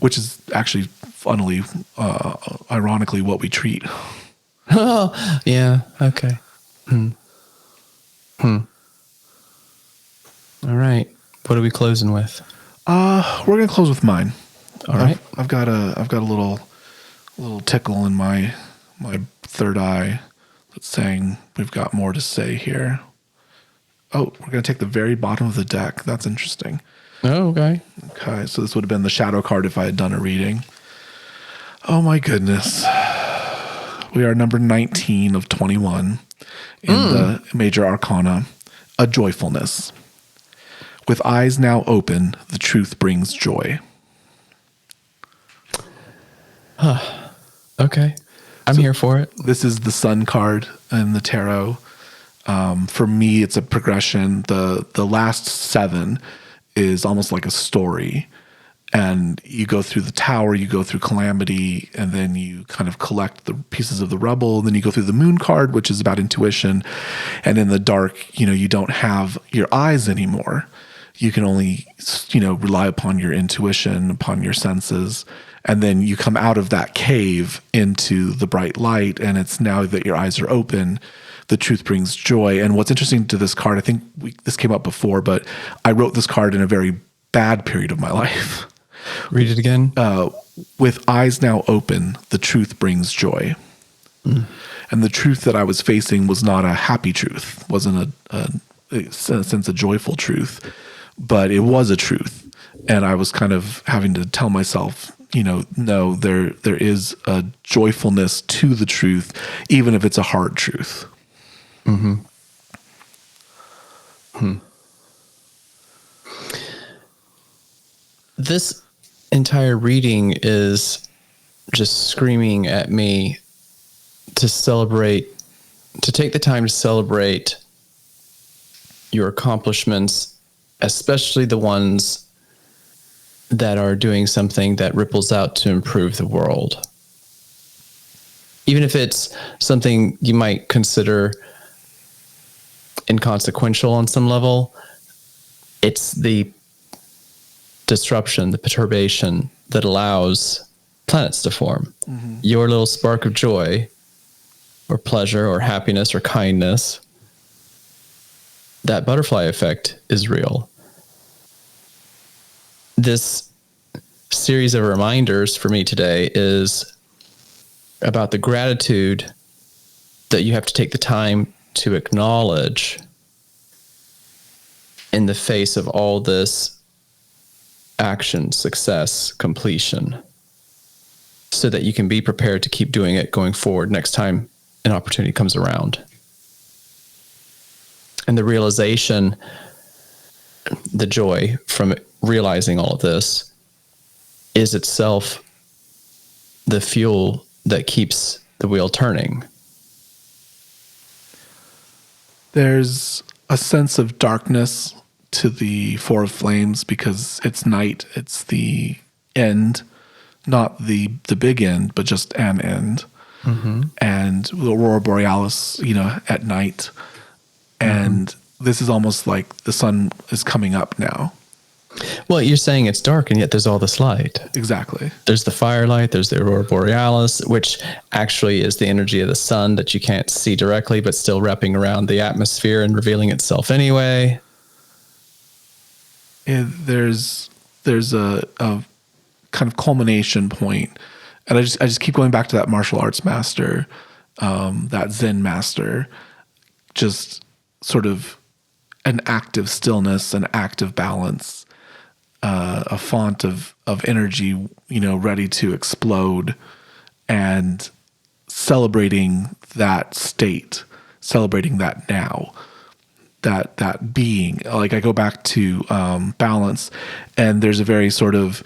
Which is actually, funnily, ironically, what we treat. Oh, yeah. Okay. All right. What are we closing with? We're going to close with mine. All right. I've got a little tickle in my third eye that's saying we've got more to say here. Oh, we're going to take the very bottom of the deck. That's interesting. Oh, okay. Okay, so this would have been the shadow card if I had done a reading. Oh my goodness. We are number 19 of 21 in the major arcana, a joyfulness. With eyes now open, the truth brings joy. Okay. I'm here for it. This is the sun card in the tarot. For me, it's a progression. The last 7 is almost like a story. And you go through the tower, you go through calamity, and then you kind of collect the pieces of the rubble. And then you go through the moon card, which is about intuition. And in the dark, you don't have your eyes anymore. You can only, rely upon your intuition, upon your senses. And then you come out of that cave into the bright light. And it's now that your eyes are open, the truth brings joy. And what's interesting to this card, I think this came up before, but I wrote this card in a very bad period of my life. Read it again. With eyes now open, the truth brings joy. And the truth that I was facing was not a happy truth, wasn't in a sense a joyful truth, but it was a truth. And I was kind of having to tell myself, no, there is a joyfulness to the truth, even if it's a hard truth. This entire reading is just screaming at me to take the time to celebrate your accomplishments, especially the ones that are doing something that ripples out to improve the world. Even if it's something you might consider inconsequential on some level, it's the disruption, the perturbation that allows planets to form. Your little spark of joy or pleasure or happiness or kindness, that butterfly effect is real. This series of reminders for me today is about the gratitude that you have to take the time to acknowledge in the face of all this action, success, completion, so that you can be prepared to keep doing it going forward next time an opportunity comes around. And the realization, the joy from realizing all of this is itself the fuel that keeps the wheel turning. There's a sense of darkness to the Four of Flames because it's night. It's the end, not the big end, but just an end. And the Aurora Borealis, at night. And this is almost like the sun is coming up now. Well, you're saying it's dark, and yet there's all this light. Exactly. There's the firelight, there's the Aurora Borealis, which actually is the energy of the sun that you can't see directly, but still wrapping around the atmosphere and revealing itself anyway. There's a kind of culmination point. And I just keep going back to that martial arts master, that Zen master, just sort of an active stillness, an active balance, a font of energy, ready to explode, and celebrating that state, celebrating that now, that being. Like I go back to balance, and there's a very sort of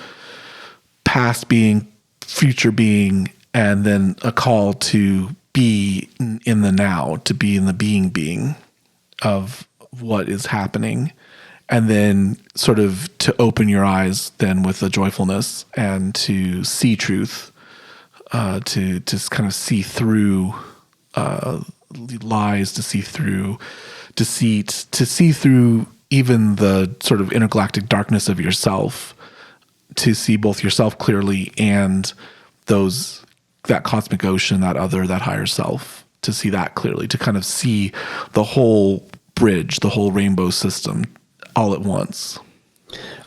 past being, future being, and then a call to be in the now, to be in the being of what is happening, and then sort of to open your eyes then with a joyfulness and to see truth, to kind of see through lies, to see through deceit, to see through even the sort of intergalactic darkness of yourself, to see both yourself clearly and that cosmic ocean, that other, that higher self, to see that clearly, to kind of see the whole bridge, the whole rainbow system all at once.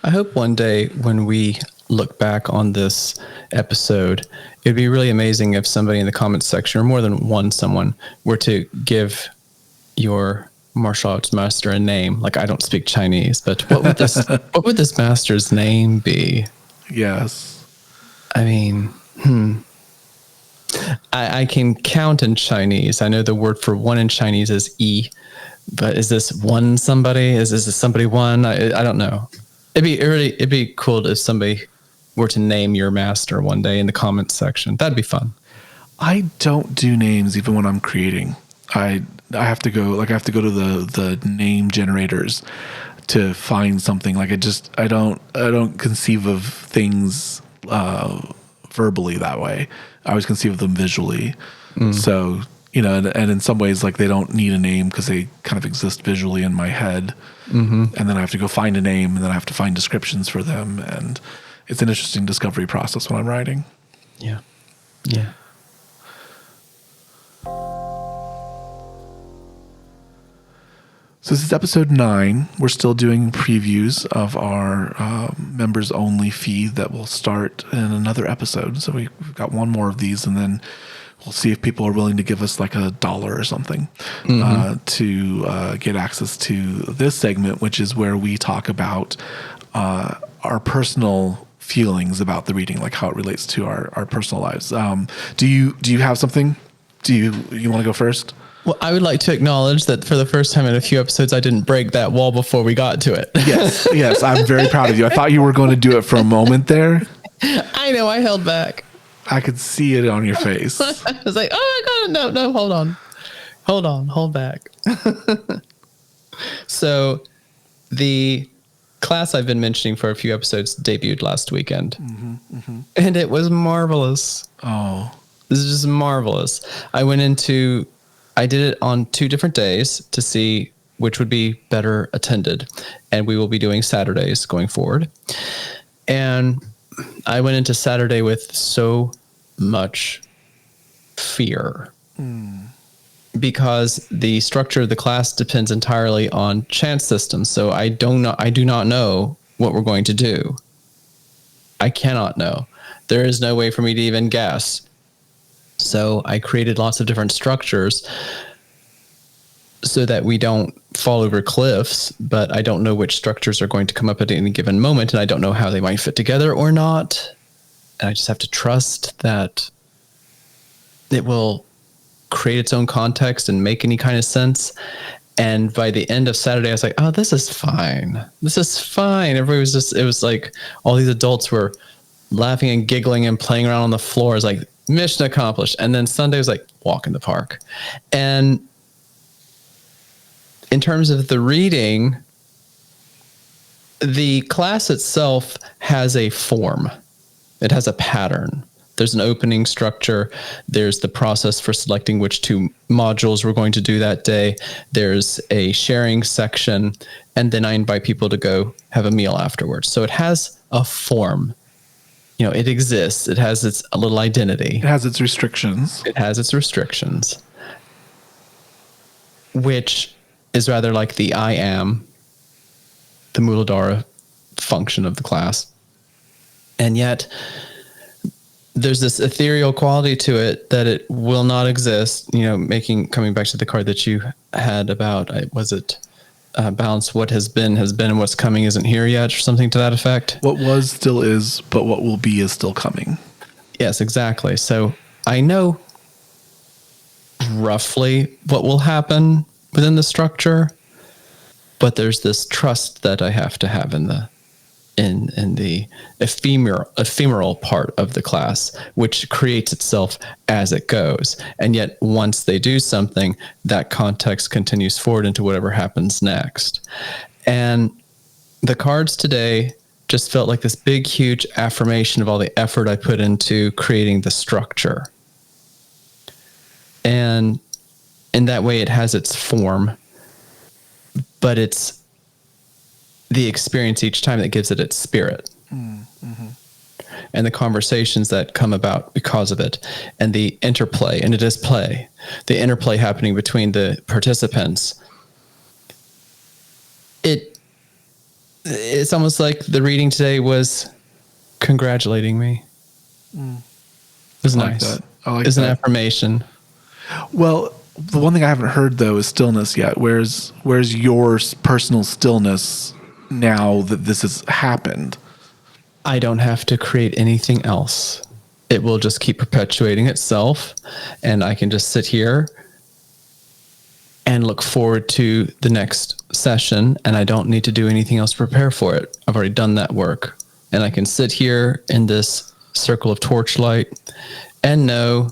I hope one day when we look back on this episode, it'd be really amazing if somebody in the comments section, or more than one someone, were to give your martial arts master a name. Like, I don't speak Chinese, but what would this master's name be? Yes. I mean, I can count in Chinese. I know the word for one in Chinese is yi, but is this one somebody? Is this somebody one? I don't know. It'd be cool if somebody were to name your master one day in the comments section. That'd be fun. I don't do names even when I'm creating. I have to go to the name generators to find something. Like I don't conceive of things verbally that way. I always conceive of them visually. So, and in some ways, like, they don't need a name because they kind of exist visually in my head. And then I have to go find a name, and then I have to find descriptions for them. And it's an interesting discovery process when I'm writing. Yeah. Yeah. So this is episode 9. We're still doing previews of our members only feed that will start in another episode. So we've got one more of these, and then we'll see if people are willing to give us like $1 or something to get access to this segment, which is where we talk about our personal feelings about the reading, like how it relates to our personal lives. Do you have something? Do you want to go first? Well, I would like to acknowledge that for the first time in a few episodes, I didn't break that wall before we got to it. Yes, I'm very proud of you. I thought you were going to do it for a moment there. I know, I held back. I could see it on your face. I was like, oh my God, no, hold back. So the class I've been mentioning for a few episodes debuted last weekend. And it was marvelous. Oh. This is just marvelous. I did it on 2 different days to see which would be better attended. And we will be doing Saturdays going forward. And I went into Saturday with so much fear because the structure of the class depends entirely on chance systems. So I do not know what we're going to do. I cannot know. There is no way for me to even guess. So I created lots of different structures so that we don't fall over cliffs, but I don't know which structures are going to come up at any given moment, and I don't know how they might fit together or not. And I just have to trust that it will create its own context and make any kind of sense. And by the end of Saturday, I was like, oh, this is fine. This is fine. Everybody was it was like all these adults were laughing and giggling and playing around on the floor. It's like, mission accomplished. And then Sunday was like, walk in the park. And in terms of the reading, the class itself has a form. It has a pattern. There's an opening structure. There's the process for selecting which 2 modules we're going to do that day. There's a sharing section. And then I invite people to go have a meal afterwards. So it has a form. It exists. It has its little identity. It has its restrictions. Which is rather like the I am, the Muladhara function of the class. And yet there's this ethereal quality to it that it will not exist. Coming back to the card that you had about, balance what has been, and what's coming isn't here yet, or something to that effect. What was still is, but what will be is still coming. Yes, exactly. So I know roughly what will happen within the structure, but there's this trust that I have to have in the ephemeral part of the class, which creates itself as it goes. And yet once they do something, that context continues forward into whatever happens next. And the cards today just felt like this big, huge affirmation of all the effort I put into creating the structure. And in that way, it has its form, but it's the experience each time that gives it its spirit. And the conversations that come about because of it, and the interplay, and it is play, the interplay happening between the participants. It's almost like the reading today was congratulating me. It's I like nice. that. I like It's an that. affirmation. Well, the one thing I haven't heard though is stillness yet. Where's your personal stillness now that this has happened? I don't have to create anything else. It will just keep perpetuating itself, and I can just sit here and look forward to the next session, and I don't need to do anything else to prepare for it. I've already done that work, and I can sit here in this circle of torchlight and know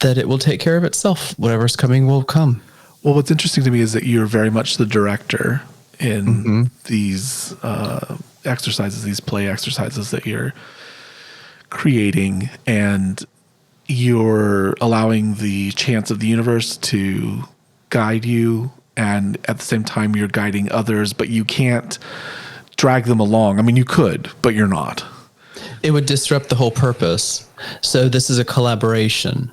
that it will take care of itself. Whatever's coming will come. Well, what's interesting to me is that you're very much the director in these exercises, these play exercises that you're creating, and you're allowing the chance of the universe to guide you, and at the same time you're guiding others, but you can't drag them along. I mean, you could, but you're not. It would disrupt the whole purpose. So this is a collaboration.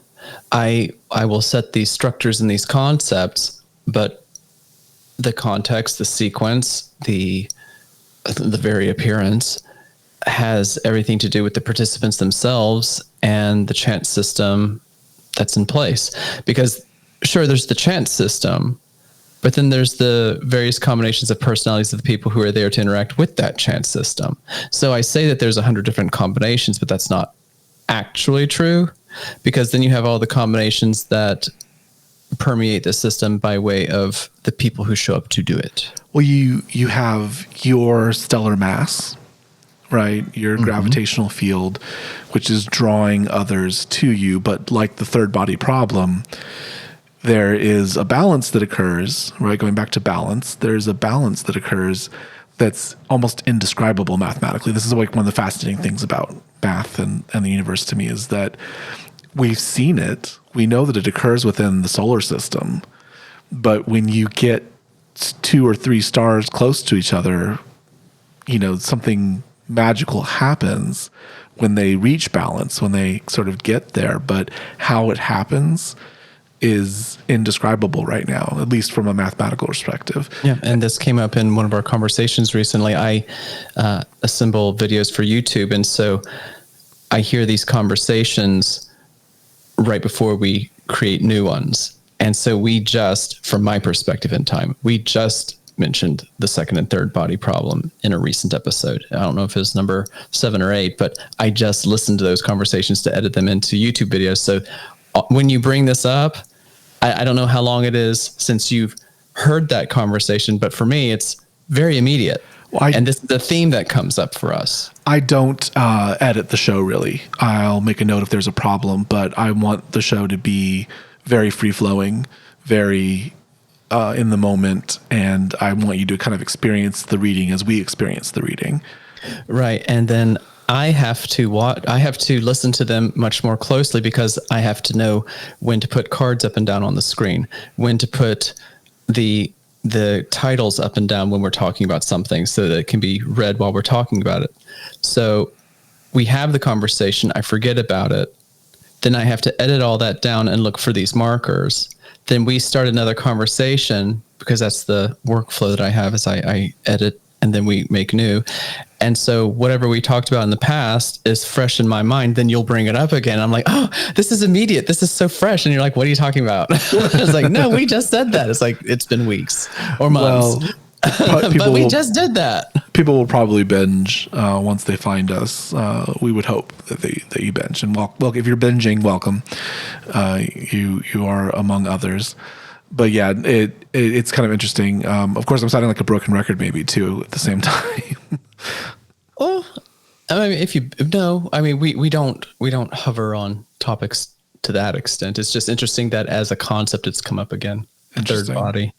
I will set these structures and these concepts, but the context, the sequence, the very appearance has everything to do with the participants themselves and the chant system that's in place. Because sure, there's the chant system, but then there's the various combinations of personalities of the people who are there to interact with that chant system. So I say that there's 100 different combinations, but that's not actually true, because then you have all the combinations that permeate the system by way of the people who show up to do it. Well, you have your stellar mass, right? Your gravitational field, which is drawing others to you. But like the third body problem, there is a balance that occurs, right? Going back to balance, there's a balance that occurs that's almost indescribable mathematically. This is like one of the fascinating things about math and the universe to me, is that we've seen it. We know that it occurs within the solar system. But when you get 2 or 3 stars close to each other, something magical happens when they reach balance, when they sort of get there. But how it happens is indescribable right now, at least from a mathematical perspective. Yeah, and this came up in one of our conversations recently. I assemble videos for YouTube, and so I hear these conversations right before we create new ones. And so we just, from my perspective in time, we just mentioned the second and third body problem in a recent episode. I don't know if it's number 7 or 8, but I just listened to those conversations to edit them into YouTube videos. So when you bring this up, I don't know how long it is since you've heard that conversation, but for me, it's very immediate. Well, and this is the theme that comes up for us. I don't edit the show, really. I'll make a note if there's a problem, but I want the show to be very free-flowing, very in the moment, and I want you to kind of experience the reading as we experience the reading. Right, and then I have to listen to them much more closely, because I have to know when to put cards up and down on the screen, when to put the titles up and down when we're talking about something, so that it can be read while we're talking about it. So we have the conversation, I forget about it, then I have to edit all that down and look for these markers. Then we start another conversation, because that's the workflow that I have, is I edit and then we make new. And so whatever we talked about in the past is fresh in my mind. Then you'll bring it up again. I'm like, oh, this is immediate. This is so fresh. And you're like, what are you talking about? It's like, no, we just said that. It's like, it's been weeks or months. Well, but we just did that. People will probably binge once they find us. We would hope that you binge. And well, if you're binging, welcome. You are among others. But yeah, it's kind of interesting. Of course, I'm sounding like a broken record, maybe too, at the same time. Well, I mean, we don't hover on topics to that extent. It's just interesting that as a concept, it's come up again. Third body.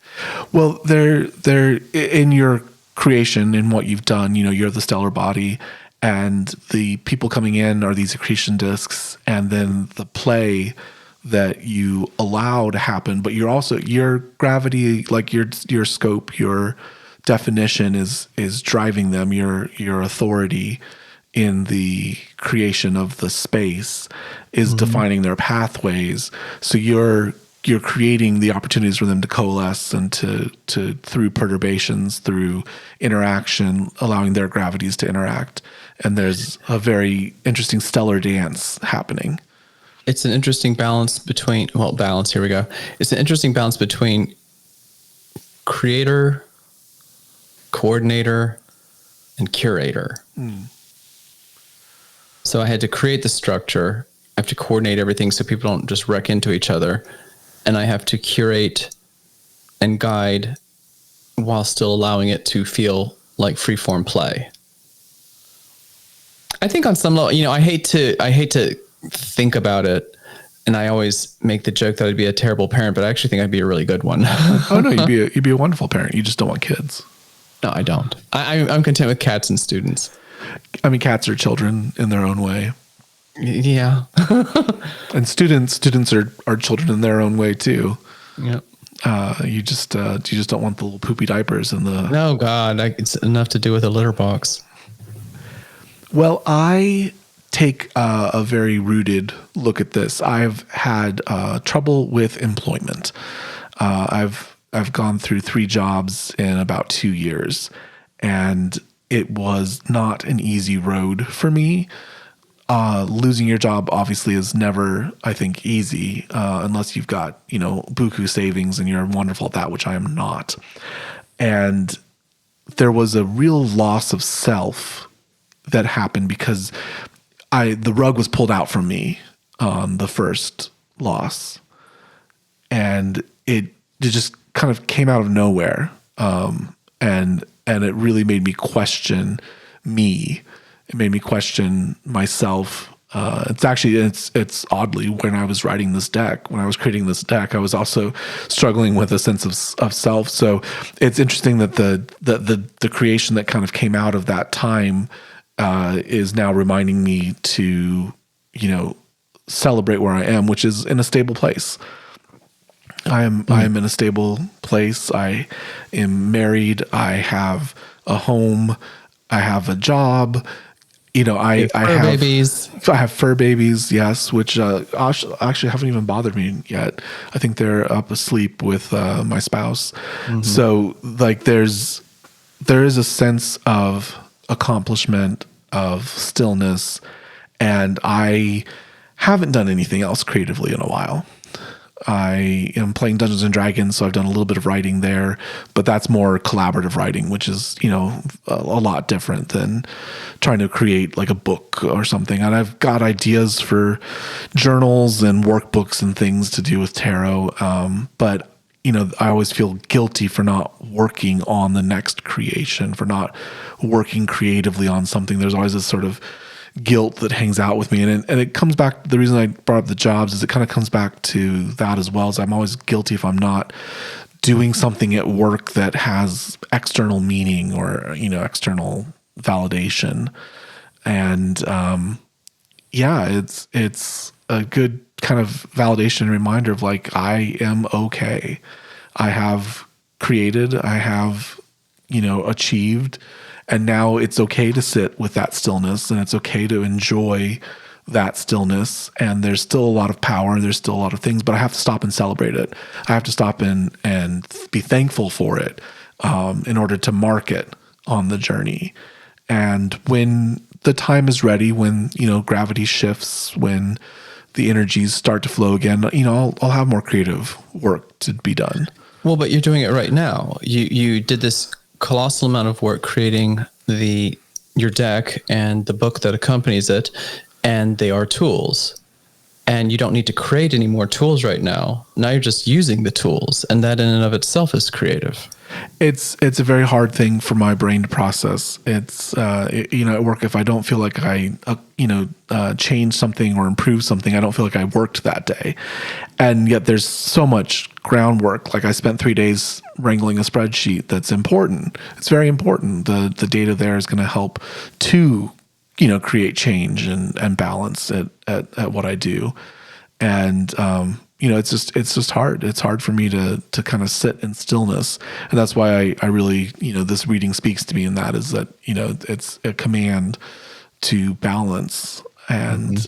Well, they're in your creation, in what you've done. You're the stellar body, and the people coming in are these accretion discs, and then the play that you allow to happen. But you're also, your gravity, like your scope, your definition is driving them. Your authority in the creation of the space is defining their pathways. So you're you're creating the opportunities for them to coalesce and to through perturbations, through interaction, allowing their gravities to interact. And there's a very interesting stellar dance happening. It's an interesting balance between, balance, here we go. It's an interesting balance between creator, coordinator, and curator. So I had to create the structure. I have to coordinate everything so people don't just wreck into each other. And I have to curate and guide while still allowing it to feel like freeform play. I think on some level, I hate to think about it, and I always make the joke that I'd be a terrible parent, but I actually think I'd be a really good one. Oh no, you'd be a wonderful parent. You just don't want kids. No, I don't. I'm content with cats and students. I mean, cats are children in their own way. Yeah. And students are children in their own way too. Yeah. You just don't want the little poopy diapers and the. No, God, it's enough to do with a litter box. Well, I take a very rooted look at this. I've had trouble with employment. I've gone through 3 jobs in about 2 years, and it was not an easy road for me. Losing your job obviously is never, I think, easy unless you've got, buku savings and you're wonderful at that, which I am not. And there was a real loss of self that happened because the rug was pulled out from me on the first loss, and it just kind of came out of nowhere, and it really made me question me. It made me question myself. It's oddly, when I was writing this deck, when I was creating this deck, I was also struggling with a sense of self. So it's interesting that the creation that kind of came out of that time is now reminding me to, celebrate where I am, which is in a stable place. I am in a stable place. I am married. I have a home. I have a job. I have babies. I have fur babies, yes, which actually haven't even bothered me yet. I think they're up asleep with my spouse. Mm-hmm. So there is a sense of accomplishment, of stillness, and I haven't done anything else creatively in a while. I am playing Dungeons and Dragons, so I've done a little bit of writing there, but that's more collaborative writing, which is, a lot different than trying to create like a book or something. And I've got ideas for journals and workbooks and things to do with tarot. But I always feel guilty for not working on the next creation, for not working creatively on something. There's always this sort of guilt that hangs out with me. And it comes back, the reason I brought up the jobs is it kind of comes back to that as well. As I'm always guilty if I'm not doing something at work that has external meaning or, external validation. And it's a good kind of validation and reminder of like, I am okay. I have created, I have, achieved. And now it's okay to sit with that stillness, and it's okay to enjoy that stillness. And there's still a lot of power. There's still a lot of things, but I have to stop and celebrate it. I have to stop and be thankful for it in order to mark it on the journey. And when the time is ready, when, gravity shifts, when the energies start to flow again, I'll have more creative work to be done. Well, but you're doing it right now. You did this colossal amount of work creating your deck and the book that accompanies it, and they are tools. And you don't need to create any more tools right now. Now you're just using the tools, and that in and of itself is creative. It's a very hard thing for my brain to process. It's at work, if I don't feel like I change something or improve something, I don't feel like I worked that day. And yet there's so much groundwork. Like I spent 3 days wrangling a spreadsheet that's important. It's very important. The data there is going to help to create change and balance at what I do. And it's just hard. It's hard for me to kind of sit in stillness. And that's why I really, this reading speaks to me, and that is that, it's a command to balance. And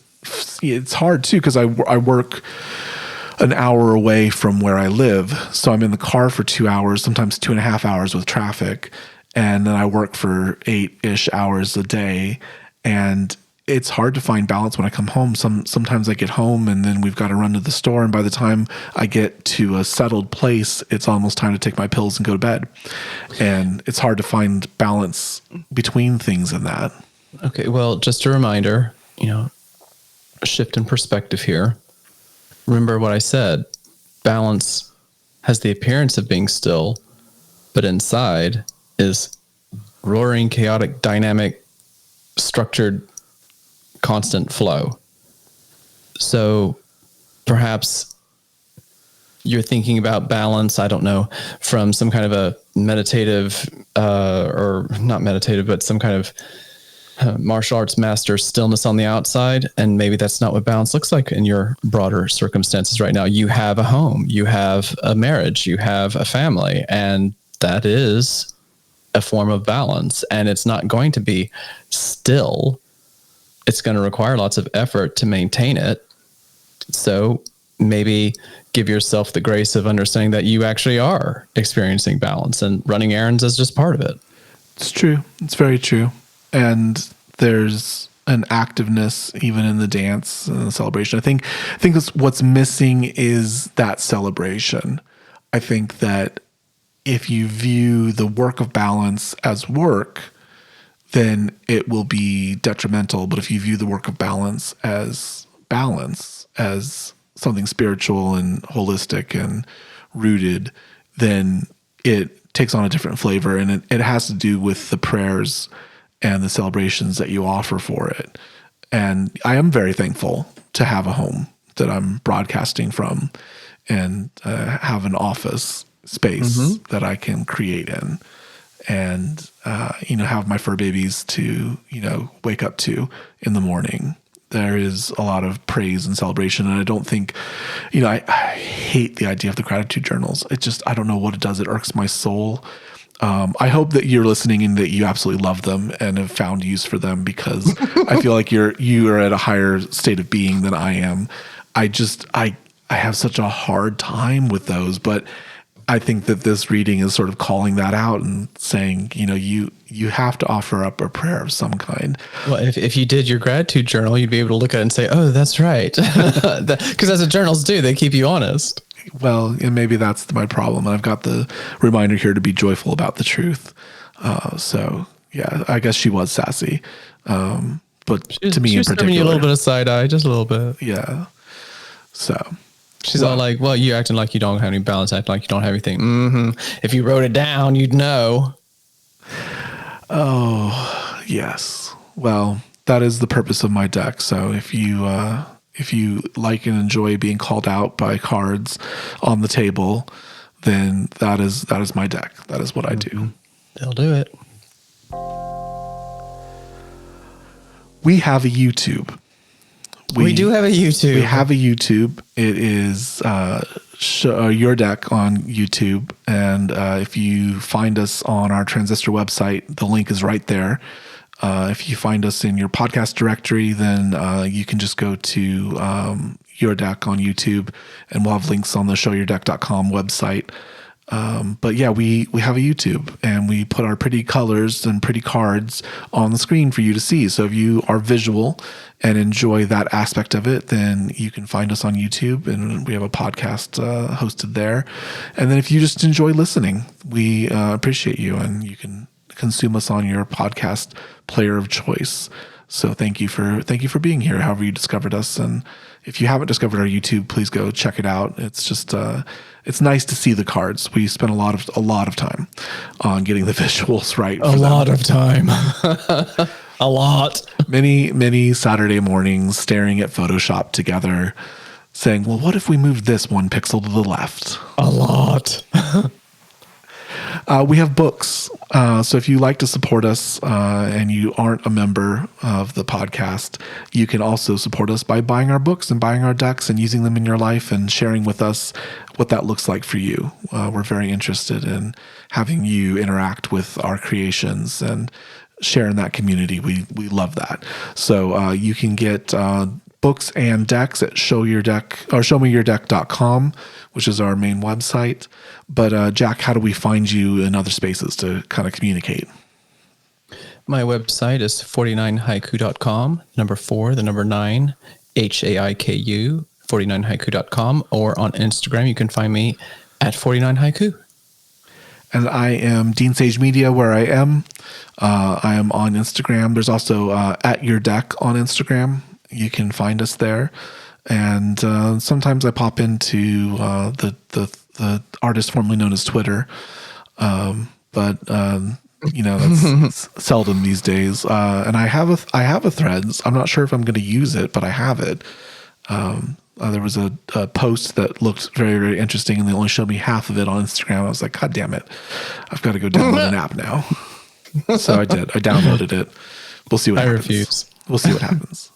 it's hard too, because I work an hour away from where I live. So I'm in the car for 2 hours, sometimes 2.5 hours with traffic. And then I work for 8-ish hours a day. And it's hard to find balance when I come home. Sometimes I get home and then we've got to run to the store. And by the time I get to a settled place, it's almost time to take my pills and go to bed. And it's hard to find balance between things in that. Okay. Well, just a reminder, a shift in perspective here. Remember what I said, balance has the appearance of being still, but inside is roaring, chaotic, dynamic, structured, constant flow. So perhaps you're thinking about balance, I don't know, from some kind of a meditative, or not meditative, but some kind of martial arts master stillness on the outside. And maybe that's not what balance looks like in your broader circumstances right now. You have a home, you have a marriage, you have a family, and that is a form of balance. And it's not going to be still. It's going to require lots of effort to maintain it. So maybe give yourself the grace of understanding that you actually are experiencing balance, and running errands is just part of it. It's true. It's very true. And there's an activeness even in the dance and the celebration. I think that's what's missing is that celebration. I think that if you view the work of balance as work, then it will be detrimental. But if you view the work of balance, as something spiritual and holistic and rooted, then it takes on a different flavor. And it has to do with the prayers and the celebrations that you offer for it. And I am very thankful to have a home that I'm broadcasting from, and have an office space that I can create in, and have my fur babies to wake up to in the morning. There is a lot of praise and celebration, and I don't think, I hate the idea of the gratitude journals. I don't know what it does. It irks my soul. I hope that you're listening and that you absolutely love them and have found use for them, because I feel like you are at a higher state of being than I am. I have such a hard time with those, but I think that this reading is sort of calling that out and saying, you have to offer up a prayer of some kind. Well, if you did your gratitude journal, you'd be able to look at it and say, oh, that's right. Because that's what journals do. They keep you honest. Well, and maybe that's my problem. And I've got the reminder here to be joyful about the truth. So yeah, I guess she was sassy. But to me in particular, giving you a little bit of side eye, just a little bit. Yeah. So she's all like, well, you acting like you don't have any balance, acting like you don't have anything. If you wrote it down, you'd know. Oh, yes. Well, that is the purpose of my deck. So if you like and enjoy being called out by cards on the table, then that is my deck. That is what I do. They'll do it. We have a YouTube. We do have a YouTube. We have a YouTube. It is Your Deck on YouTube. And if you find us on our Transistor website, the link is right there. If you find us in your podcast directory, then you can just go to Your Deck on YouTube, and we'll have links on the showyourdeck.com website. But yeah, we have a YouTube, and we put our pretty colors and pretty cards on the screen for you to see. So if you are visual and enjoy that aspect of it, then you can find us on YouTube, and we have a podcast hosted there. And then if you just enjoy listening, we appreciate you, and you can consume us on your podcast player of choice. So thank you for being here, however you discovered us. And if you haven't discovered our YouTube, please go check it out. It's just it's nice to see the cards. We spent a lot of time on getting the visuals right. A lot of time. A lot. Many Saturday mornings staring at Photoshop together, saying, well, what if we moved this one pixel to the left? A lot. We have books. So if you like to support us and you aren't a member of the podcast, you can also support us by buying our books and buying our decks and using them in your life and sharing with us what that looks like for you. We're very interested in having you interact with our creations and share in that community. We love that. So you can get books and decks at showmeyourdeck.com, which is our main website. But Jack, how do we find you in other spaces to kind of communicate? My website is 49haiku.com, number 4, the number 9, HAIKU, 49haiku.com, or on Instagram, you can find me at 49haiku. And I am Dean Sage Media, where I am. I am on Instagram. There's also at your deck on Instagram. You can find us there. And sometimes I pop into the artist formerly known as Twitter. But that's seldom these days. And I have a Threads. I'm not sure if I'm going to use it, but I have it. There was a post that looked very, very interesting, and they only showed me half of it on Instagram. I was like, God damn it. I've got to go download an app now. So I did. I downloaded it. We'll see what happens. I refuse. We'll see what happens.